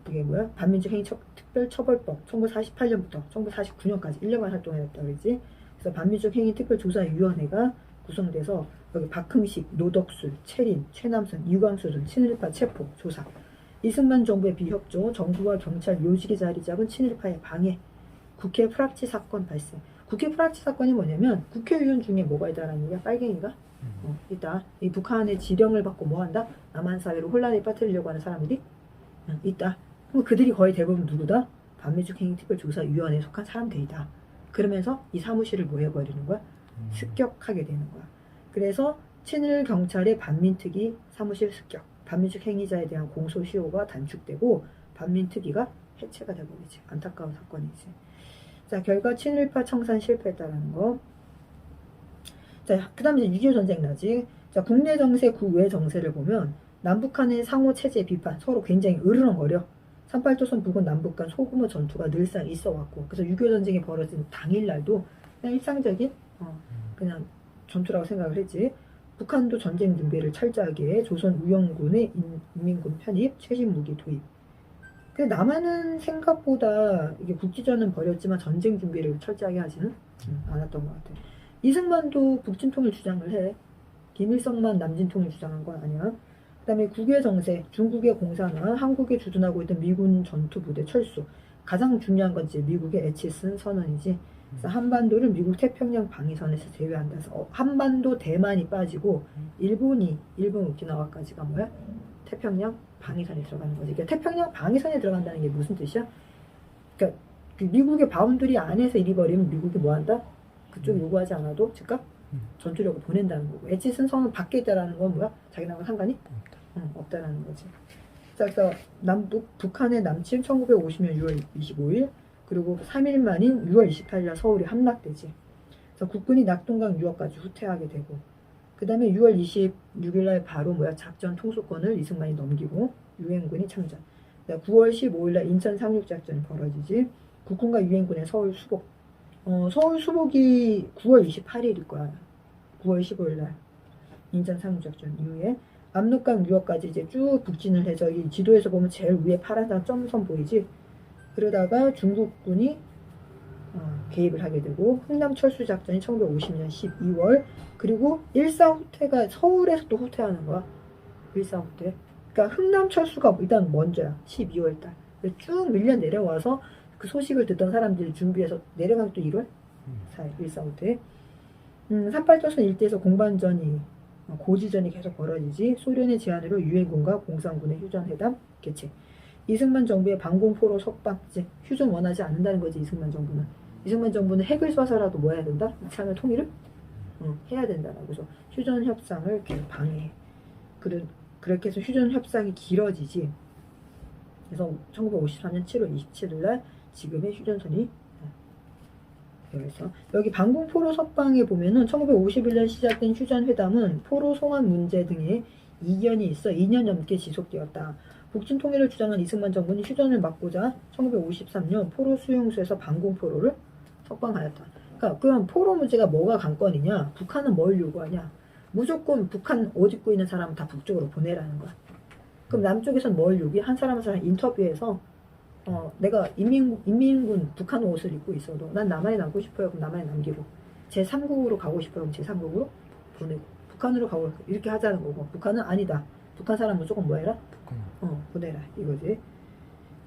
이게 뭐야? 반민족 행위 특별처벌법 1948년부터 1949년까지 1년간 활동했다 그러지. 그래서 반민족 행위 특별조사위원회가 구성돼서 여기 박흥식, 노덕술, 최린, 최남선, 유광수 등 친일파 체포, 조사. 이승만 정부의 비협조, 정부와 경찰 요직이 자리 잡은 친일파의 방해, 국회 프락치 사건 발생. 국회 프락치 사건이 뭐냐면 국회의원 중에 뭐가 있다라는 얘기야? 빨갱이가 있다. 이 북한의 지령을 받고 뭐한다? 남한 사회로 혼란에 빠뜨리려고 하는 사람들이 있다. 그럼 그들이 거의 대부분 누구다? 반민족 행위 특별조사위원회에 속한 사람들이다. 그러면서 이 사무실을 뭐 해버리는 거야? 습격하게 되는 거야. 그래서 친일 경찰의 반민특위 사무실 습격, 반민족 행위자에 대한 공소시효가 단축되고 반민특위가 해체가 되버리지. 안타까운 사건이지. 자, 결과 친일파 청산 실패했다라는 거. 자, 그 다음에 이제 6.25 전쟁 나지. 자, 국내 정세, 국외 정세를 보면 남북한의 상호 체제 비판, 서로 굉장히 으르렁거려. 38조선 부근 남북 간 소규모 전투가 늘상 있어 왔고, 그래서 6.25 전쟁이 벌어진 당일날도 그냥 일상적인 그냥 전투라고 생각을 했지. 북한도 전쟁 준비를 철저하게 해 조선 우영군의 인민군 편입, 최신 무기 도입. 근데 남한은 생각보다 이게 국지전은 벌였지만 전쟁 준비를 철저하게 하지는 않았던 것 같아. 이승만도 북진통일 주장을 해. 김일성만 남진통일 주장한 건 아니야. 그 다음에 국외 정세, 중국의 공산화, 한국에 주둔하고 있던 미군 전투부대 철수. 가장 중요한 건 이제 미국의 에치슨 선언이지. 그래서 한반도를 미국 태평양 방위선에서 제외한다. 그래서 한반도 대만이 빠지고 일본 오키나와까지가 뭐야? 태평양 방위선에 들어가는 거지. 그러니까 태평양 방위선에 들어간다는 게 무슨 뜻이야? 그러니까 그 미국의 바운드리 안에서 일이 벌이면 미국이 뭐 한다? 그쪽 요구하지 않아도 즉각 전투력을 보낸다는 거고. 에치슨 선언 밖에 있다라는 건 뭐야? 자기랑은 상관이 없다라는 거지. 자, 그래서 북한의 남침 1950년 6월 25일 그리고 3일 만인 6월 28일 서울이 함락되지. 그래서 국군이 낙동강 유역까지 후퇴하게 되고, 그 다음에 6월 26일 날 바로 뭐야? 작전 통수권을 이승만이 넘기고 유엔군이 참전. 9월 15일 날 인천 상륙작전이 벌어지지. 국군과 유엔군의 서울 수복. 서울 수복이 9월 28일일 거야. 9월 15일 날 인천 상륙작전 이후에 압록강 유역까지 이제 쭉 북진을 해서 이 지도에서 보면 제일 위에 파란색 점선 보이지? 그러다가 중국군이 개입을 하게 되고 흥남철수작전이 1950년 12월 그리고 일사후퇴가 서울에서 또 후퇴하는 거야. 일사후퇴. 그러니까 흥남철수가 일단 먼저야. 12월 달. 쭉 밀려 내려와서 그 소식을 듣던 사람들이 준비해서 내려간 또 1월 4일 일사후퇴. 38조선 일대에서 공반전이 고지전이 계속 벌어지지. 소련의 제안으로 유엔군과 공산군의 휴전회담 개최. 이승만 정부의 방공포로 석방. 이제 휴전 원하지 않는다는 거지. 이승만 정부는 핵을 쏴서라도 뭐 해야 된다? 이참에 통일을 해야 된다라고. 그래서 휴전 협상을 계속 방해해. 그렇게 해서 휴전 협상이 길어지지. 그래서 1954년 7월 27일 날 지금의 휴전선이 되어있어. 여기 반공 포로 석방에 보면은 1951년 시작된 휴전 회담은 포로 송환 문제 등의 이견이 있어 2년 넘게 지속되었다. 북진 통일을 주장한 이승만 정부는 휴전을 막고자 1953년 포로 수용소에서 반공 포로를 석방하였다. 그러니까 그럼 포로 문제가 뭐가 관건이냐? 북한은 뭘 요구하냐? 무조건 북한 옷 입고 있는 사람은 다 북쪽으로 보내라는 거야. 그럼 남쪽에서는 뭘 요구해? 한 사람 한 사람 인터뷰해서 내가 인민군 북한 옷을 입고 있어도 난 남한에 남고 싶어요. 그럼 남한에 남기고 제3국으로 가고 싶어요. 그럼 제3국으로 보내고 북한으로 가고 이렇게 하자는 거고 북한은 아니다. 북한 사람 무조건 뭐 해라? 보내라 이거지.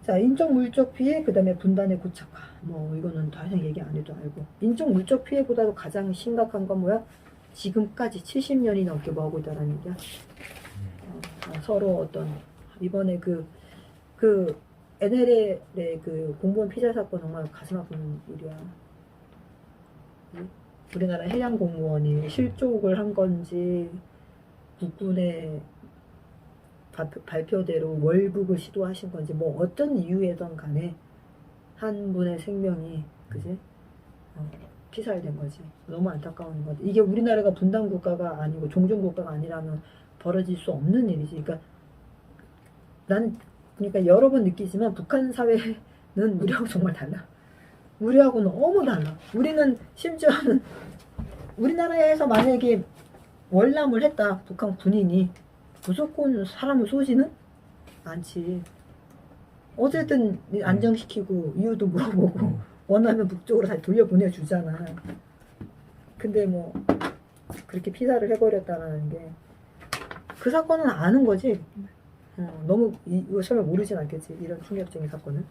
자, 인적 물적 피해 그 다음에 분단의 고착화 뭐 이거는 더 이상 얘기 안 해도 알고 인적 물적 피해보다도 가장 심각한 건 뭐야? 지금까지 70년이 넘게 뭐 하고 있다라는 얘기야. 서로 어떤 이번에 그 NLL의 그 공무원 피살 사건 정말 가슴 아픈 일이야. 우리나라 해양 공무원이 실족을 한 건지 국군의 발표대로 월북을 시도하신 건지 뭐 어떤 이유에든 간에 한 분의 생명이 그지 피살된 거지. 너무 안타까운 거지. 이게 우리나라가 분단 국가가 아니고 종전 국가가 아니라면 벌어질 수 없는 일이지. 그러니까 나는 그러니까 여러 번 느끼지만 북한 사회는 우리하고 정말 달라. 우리하고 너무 달라. 우리는 심지어는 우리나라에서 만약에 월남을 했다. 북한 군인이 무조건 사람을 쏘지는 않지. 어쨌든 안정시키고 이유도 물어보고 원하면 북쪽으로 다시 돌려보내주잖아. 근데 뭐 그렇게 피살을 해버렸다는 게 그 사건은 아는 거지. 너무 이거 설마 모르진 않겠지. 이런 충격적인 사건은.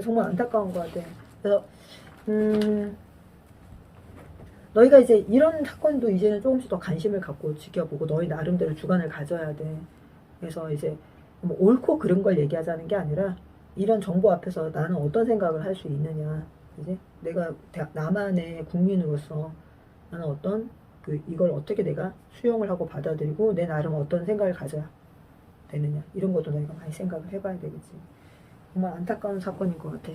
정말 안타까운 것 같아. 그래서 너희가 이제 이런 사건도 이제는 조금씩 더 관심을 갖고 지켜보고 너희 나름대로 주관을 가져야 돼. 그래서 이제 뭐 옳고 그른 걸 얘기하자는 게 아니라 이런 정보 앞에서 나는 어떤 생각을 할 수 있느냐. 이제 내가 나만의 국민으로서 나는 어떤 이걸 어떻게 내가 수용을 하고 받아들이고 내 나름 어떤 생각을 가져야 되느냐. 이런 것도 너희가 많이 생각을 해봐야 되겠지. 정말 안타까운 사건인 것 같아.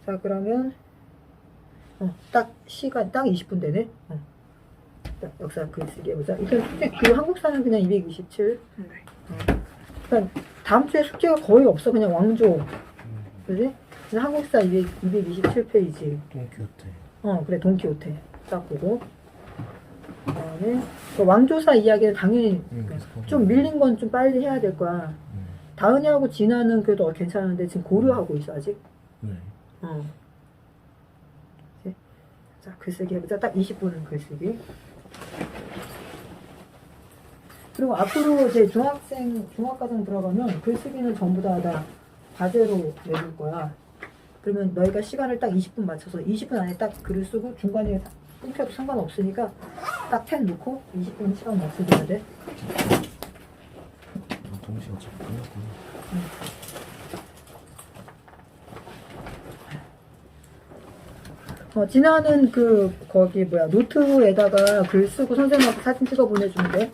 자, 그러면 딱 시간 딱 20분 되네. 딱 역사 글쓰기 해보자. 일단 숙제 그 한국사는 그냥 227. 그러니까 다음 주에 숙제가 거의 없어. 그냥 왕조. 그지? 그냥 한국사 227페이지. 돈키호테. 그래 돈키호테. 딱 보고. 그다음에 그 왕조사 이야기는 당연히 좀 밀린 건 좀 빨리 해야 될 거야. 다은이하고 진아는 그래도 괜찮은데 지금 고려하고 있어 아직. 네. 자, 글쓰기 해보자. 딱 20분은 글쓰기. 그리고 앞으로 이제 중학과정 들어가면 글쓰기는 전부 다 과제로 내줄 거야. 그러면 너희가 시간을 딱 20분 맞춰서 20분 안에 딱 글을 쓰고 중간에 끊겨도 상관없으니까 딱 10 놓고 20분 시간 맞춰줘야 돼. 동시에 어차피 끝났구나. 진아는 거기 노트에다가 글 쓰고 선생님한테 사진 찍어 보내주면 돼.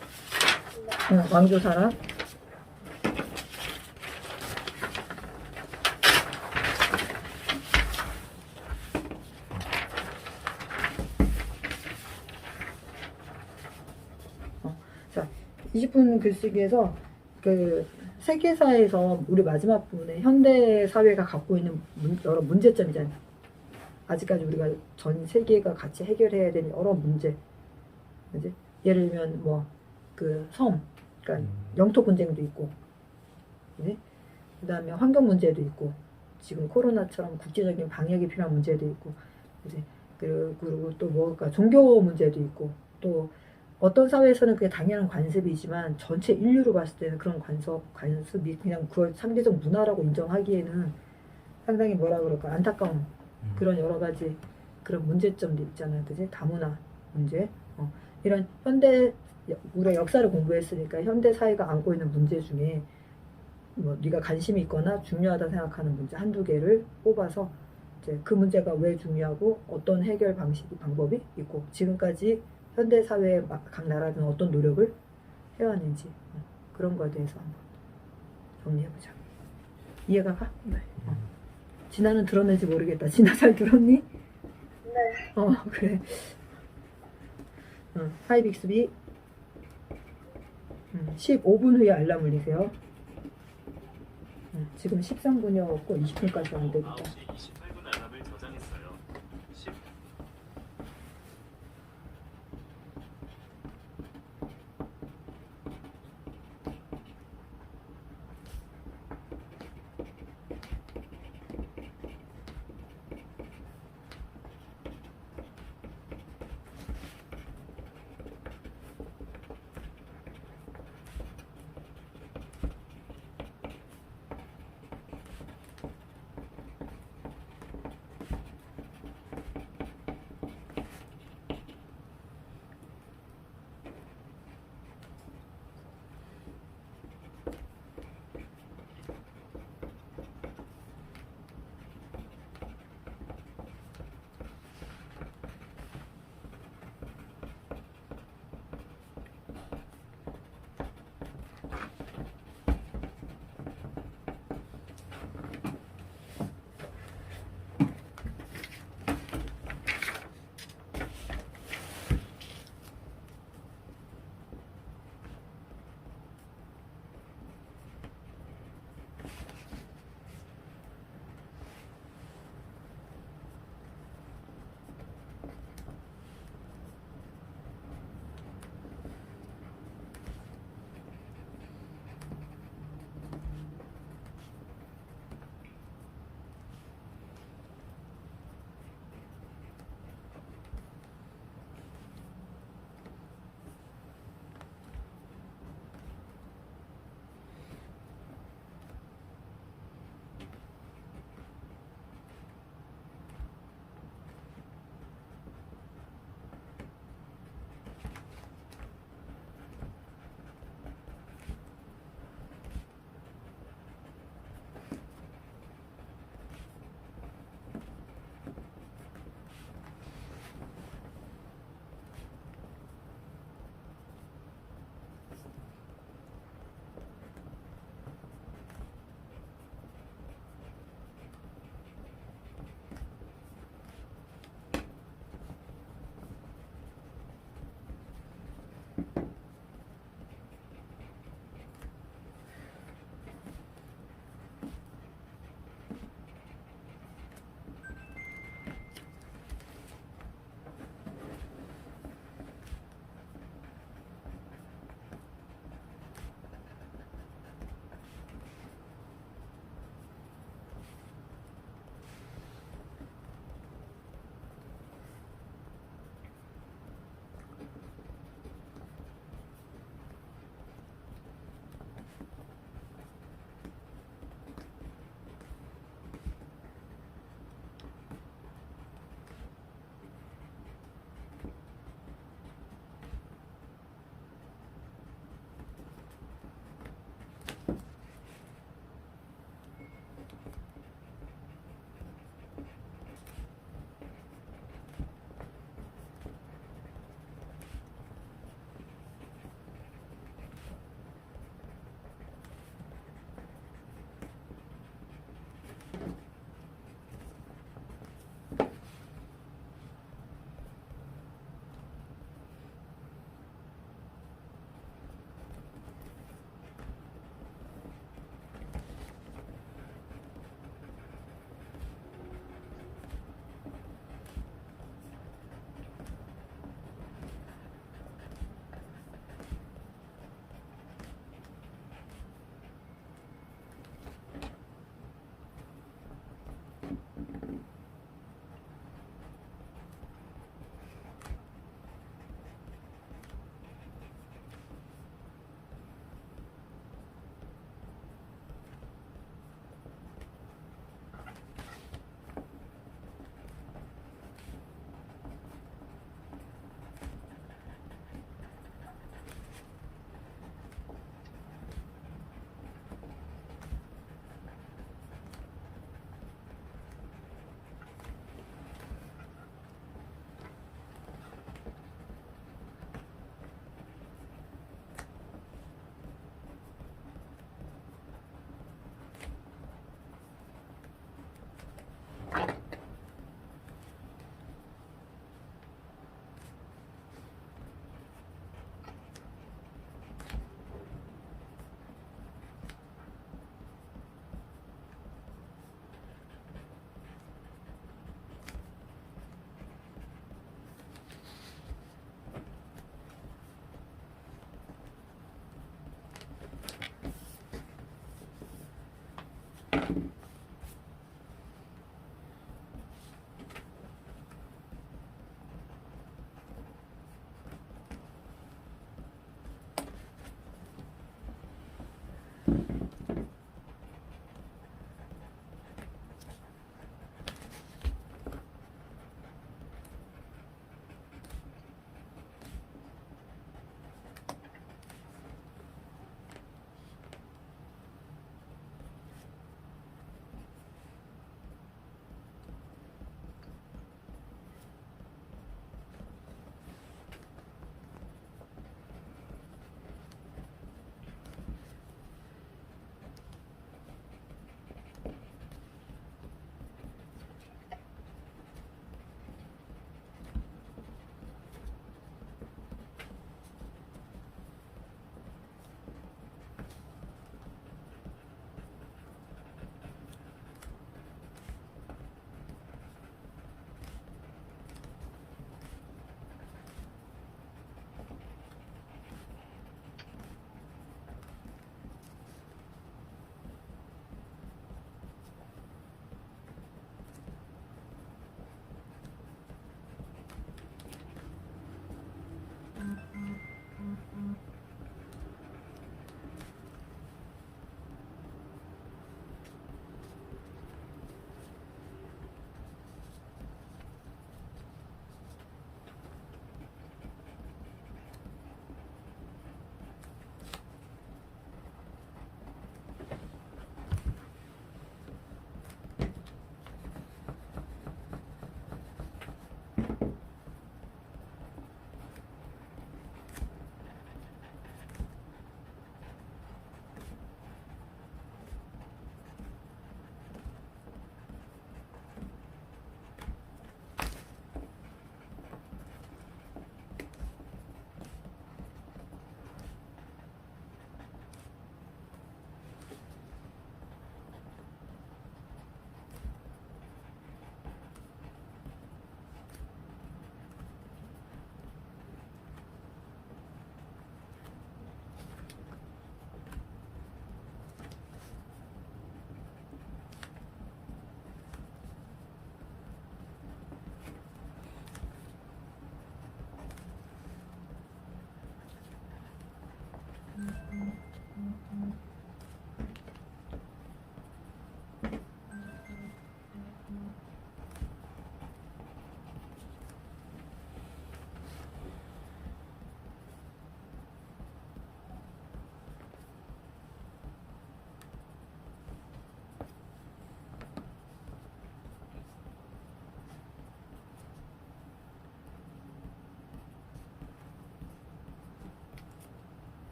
왕조사랑. 자, 20분 글쓰기에서 세계사에서 우리 마지막 부분에 현대 사회가 갖고 있는 여러 문제점이잖아. 아직까지 우리가 전 세계가 같이 해결해야 되는 여러 문제. 그지? 예를 들면 섬, 그러니까 영토 분쟁도 있고, 그다음에 환경 문제도 있고, 지금 코로나처럼 국제적인 방역이 필요한 문제도 있고, 이제 그리고 또 뭐가 종교 문제도 있고, 또 어떤 사회에서는 그게 당연한 관습이지만 전체 인류로 봤을 때는 그런 관습이 그냥 그걸 상대적 문화라고 인정하기에는 상당히 뭐라 그럴까 안타까운 그런 여러 가지 그런 문제점도 있잖아요, 그지? 다문화 문제, 이런 우리가 역사를 공부했으니까 현대 사회가 안고 있는 문제 중에 네가 관심이 있거나 중요하다 생각하는 문제 한두 개를 뽑아서 이제 그 문제가 왜 중요하고 어떤 해결 방법이 있고 지금까지 현대 사회의 각 나라는 어떤 노력을 해왔는지 그런 거에 대해서 한번 정리해보자. 이해가 가? 네. 진아는 들었는지 모르겠다. 진아 잘 들었니? 네. 그래. 하이 빅스비 15분 후에 알람 울리세요. 지금 13분이었고 20분까지 안 되겠다. 9시 28분 알람을 저장했어요. 10.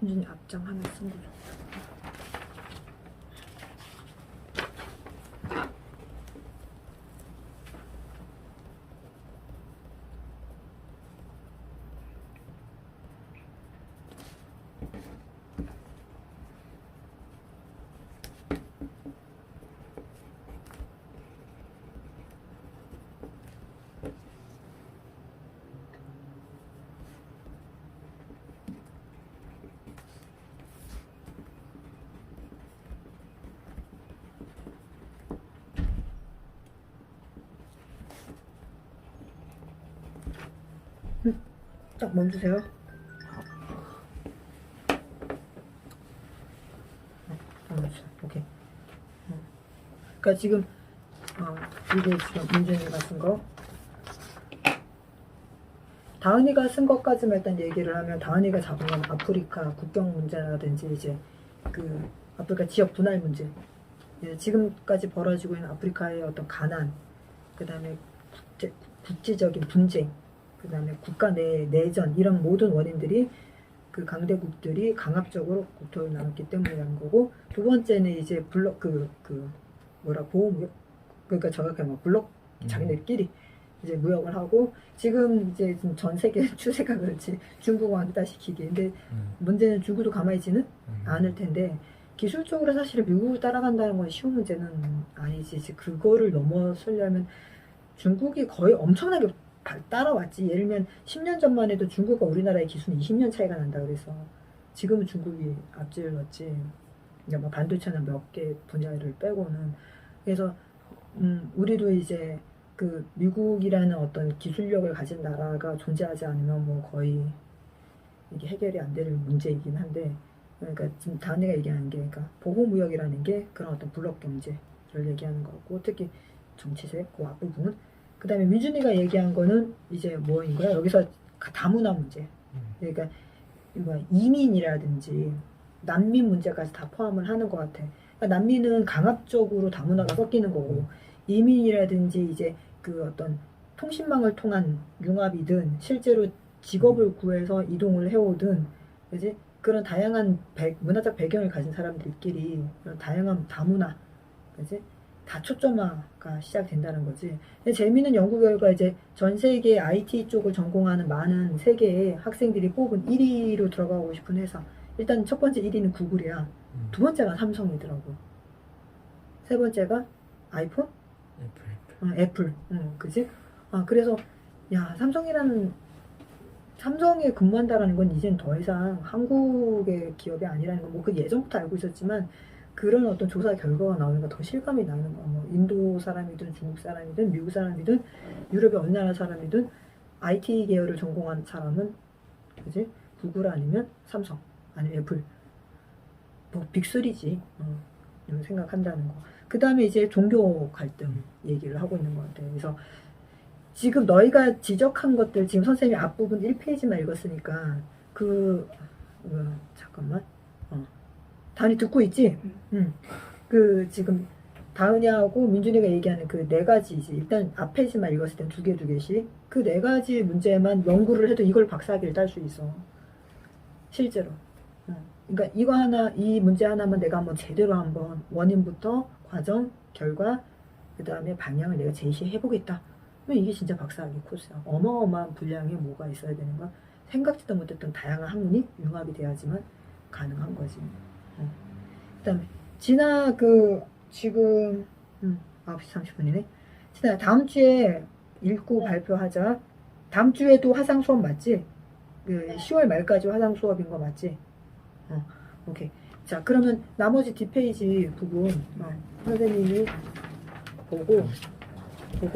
민준이 앞장하면 쓴 거죠. 딱 멈추세요. 멈추세요. 오케이. 그러니까 지금 이게 지금 민준이가 쓴 거. 다은이가 쓴 것까지만 일단 얘기를 하면 다은이가 잡은 건 아프리카 국경 문제라든지 이제 그 아프리카 지역 분할 문제. 이제 지금까지 벌어지고 있는 아프리카의 어떤 가난, 그 다음에 국제적인 분쟁, 그 다음에 국가 내 내전 이런 모든 원인들이 그 강대국들이 강압적으로 국토를 나눴기 때문이라는 거고, 두 번째는 이제 블록 보호무역, 그러니까 정확하게 뭐 블록 자기네끼리 이제 무역을 하고, 지금 이제 전 세계 추세가 그렇지 중국 왕따시키기. 근데 문제는 중국도 가만히 있지는 않을 텐데, 기술적으로 사실 미국을 따라간다는 건 쉬운 문제는 아니지. 이제 그거를 넘어서려면 중국이 거의 엄청나게 따라왔지. 예를 들면 10년 전만 해도 중국과 우리나라의 기술은 20년 차이가 난다 그래서 지금은 중국이 앞질렀지. 그러니까 뭐 반도체나 몇 개 분야를 빼고는. 그래서 우리도 이제 그 미국이라는 어떤 기술력을 가진 나라가 존재하지 않으면 뭐 거의 이게 해결이 안 될 문제이긴 한데, 그러니까 지금 다은이가 얘기하는 게 그러니까 보호무역이라는 게 그런 어떤 블록 경제를 얘기하는 거고, 특히 정치세 그 앞부분. 그 다음에 민준이가 얘기한 거는 이제 뭐인 거야? 여기서 다문화 문제. 그러니까 이민이라든지 난민 문제까지 다 포함을 하는 것 같아. 그러니까 난민은 강압적으로 다문화가 섞이는 거고, 이민이라든지 이제 그 어떤 통신망을 통한 융합이든 실제로 직업을 구해서 이동을 해오든, 그지? 그런 다양한 문화적 배경을 가진 사람들끼리 그런 다양한 다문화, 그지? 다 초점화가 시작된다는 거지. 근데 재미있는 연구 결과 이제 전 세계 IT 쪽을 전공하는 많은 세계의 학생들이 뽑은 1위로 들어가고 싶은 회사. 일단 첫 번째 1위는 구글이야. 두 번째가 삼성이더라고. 세 번째가 아이폰? 애플. 그지? 그래서 야, 삼성에 근무한다라는 건 이젠 더 이상 한국의 기업이 아니라는 건 뭐 그 예전부터 알고 있었지만, 그런 어떤 조사 결과가 나오니까 더 실감이 나는 거야. 뭐 인도 사람이든 중국 사람이든 미국 사람이든 유럽의 어느 나라 사람이든 IT 계열을 전공한 사람은, 그지? 구글 아니면 삼성 아니면 애플, 뭐 빅3지. 이런 생각한다는 거. 그 다음에 이제 종교 갈등 얘기를 하고 있는 것 같아요. 그래서 지금 너희가 지적한 것들, 지금 선생님이 앞부분 1페이지만 읽었으니까 잠깐만. 다은이 듣고 있지? 그 지금 다은이하고 민준이가 얘기하는 그 네 가지지. 일단 앞 페이지만 읽었을 땐 두 개씩. 그 네 가지 문제만 연구를 해도 이걸 박사학위를 딸 수 있어. 실제로. 그러니까 이 문제 하나만 내가 한번 제대로 한번 원인부터 과정, 결과, 그 다음에 방향을 내가 제시해보겠다. 그럼 이게 진짜 박사학위 코스야. 어마어마한 분량이 뭐가 있어야 되는 거야. 생각지도 못했던 다양한 학문이 융합이 돼야지만 가능한 거지. 그 다음에 지금 9시 30분이네. 진아, 다음 주에 읽고 발표하자. 다음 주에도 화상 수업 맞지? 그 10월 말까지 화상 수업인 거 맞지? 오케이. 자, 그러면 나머지 뒷페이지 부분 선생님이 보고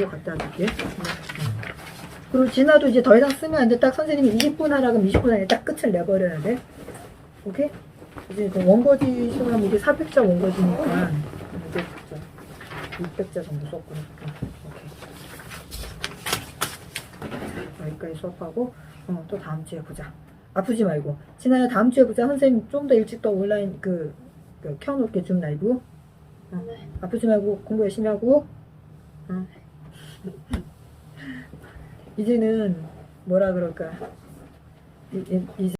갖다 줄게. 그리고 진아도 이제 더 이상 쓰면 안 돼. 딱 선생님이 20분 하라 그러면 20분 안에 딱 끝을 내버려야 돼. 오케이? 이제 그 원고지 수가 이게 400자 원고지니까 이제 600자 정도 썼구나. 오케이. 여기까지 수업하고 또 다음 주에 보자. 아프지 말고. 진아야, 다음 주에 보자. 선생님 좀 더 일찍 더 온라인 켜놓을게. 줌 라이브. 아프지 말고 공부 열심히 하고. 이제는 뭐라 그럴까. 이제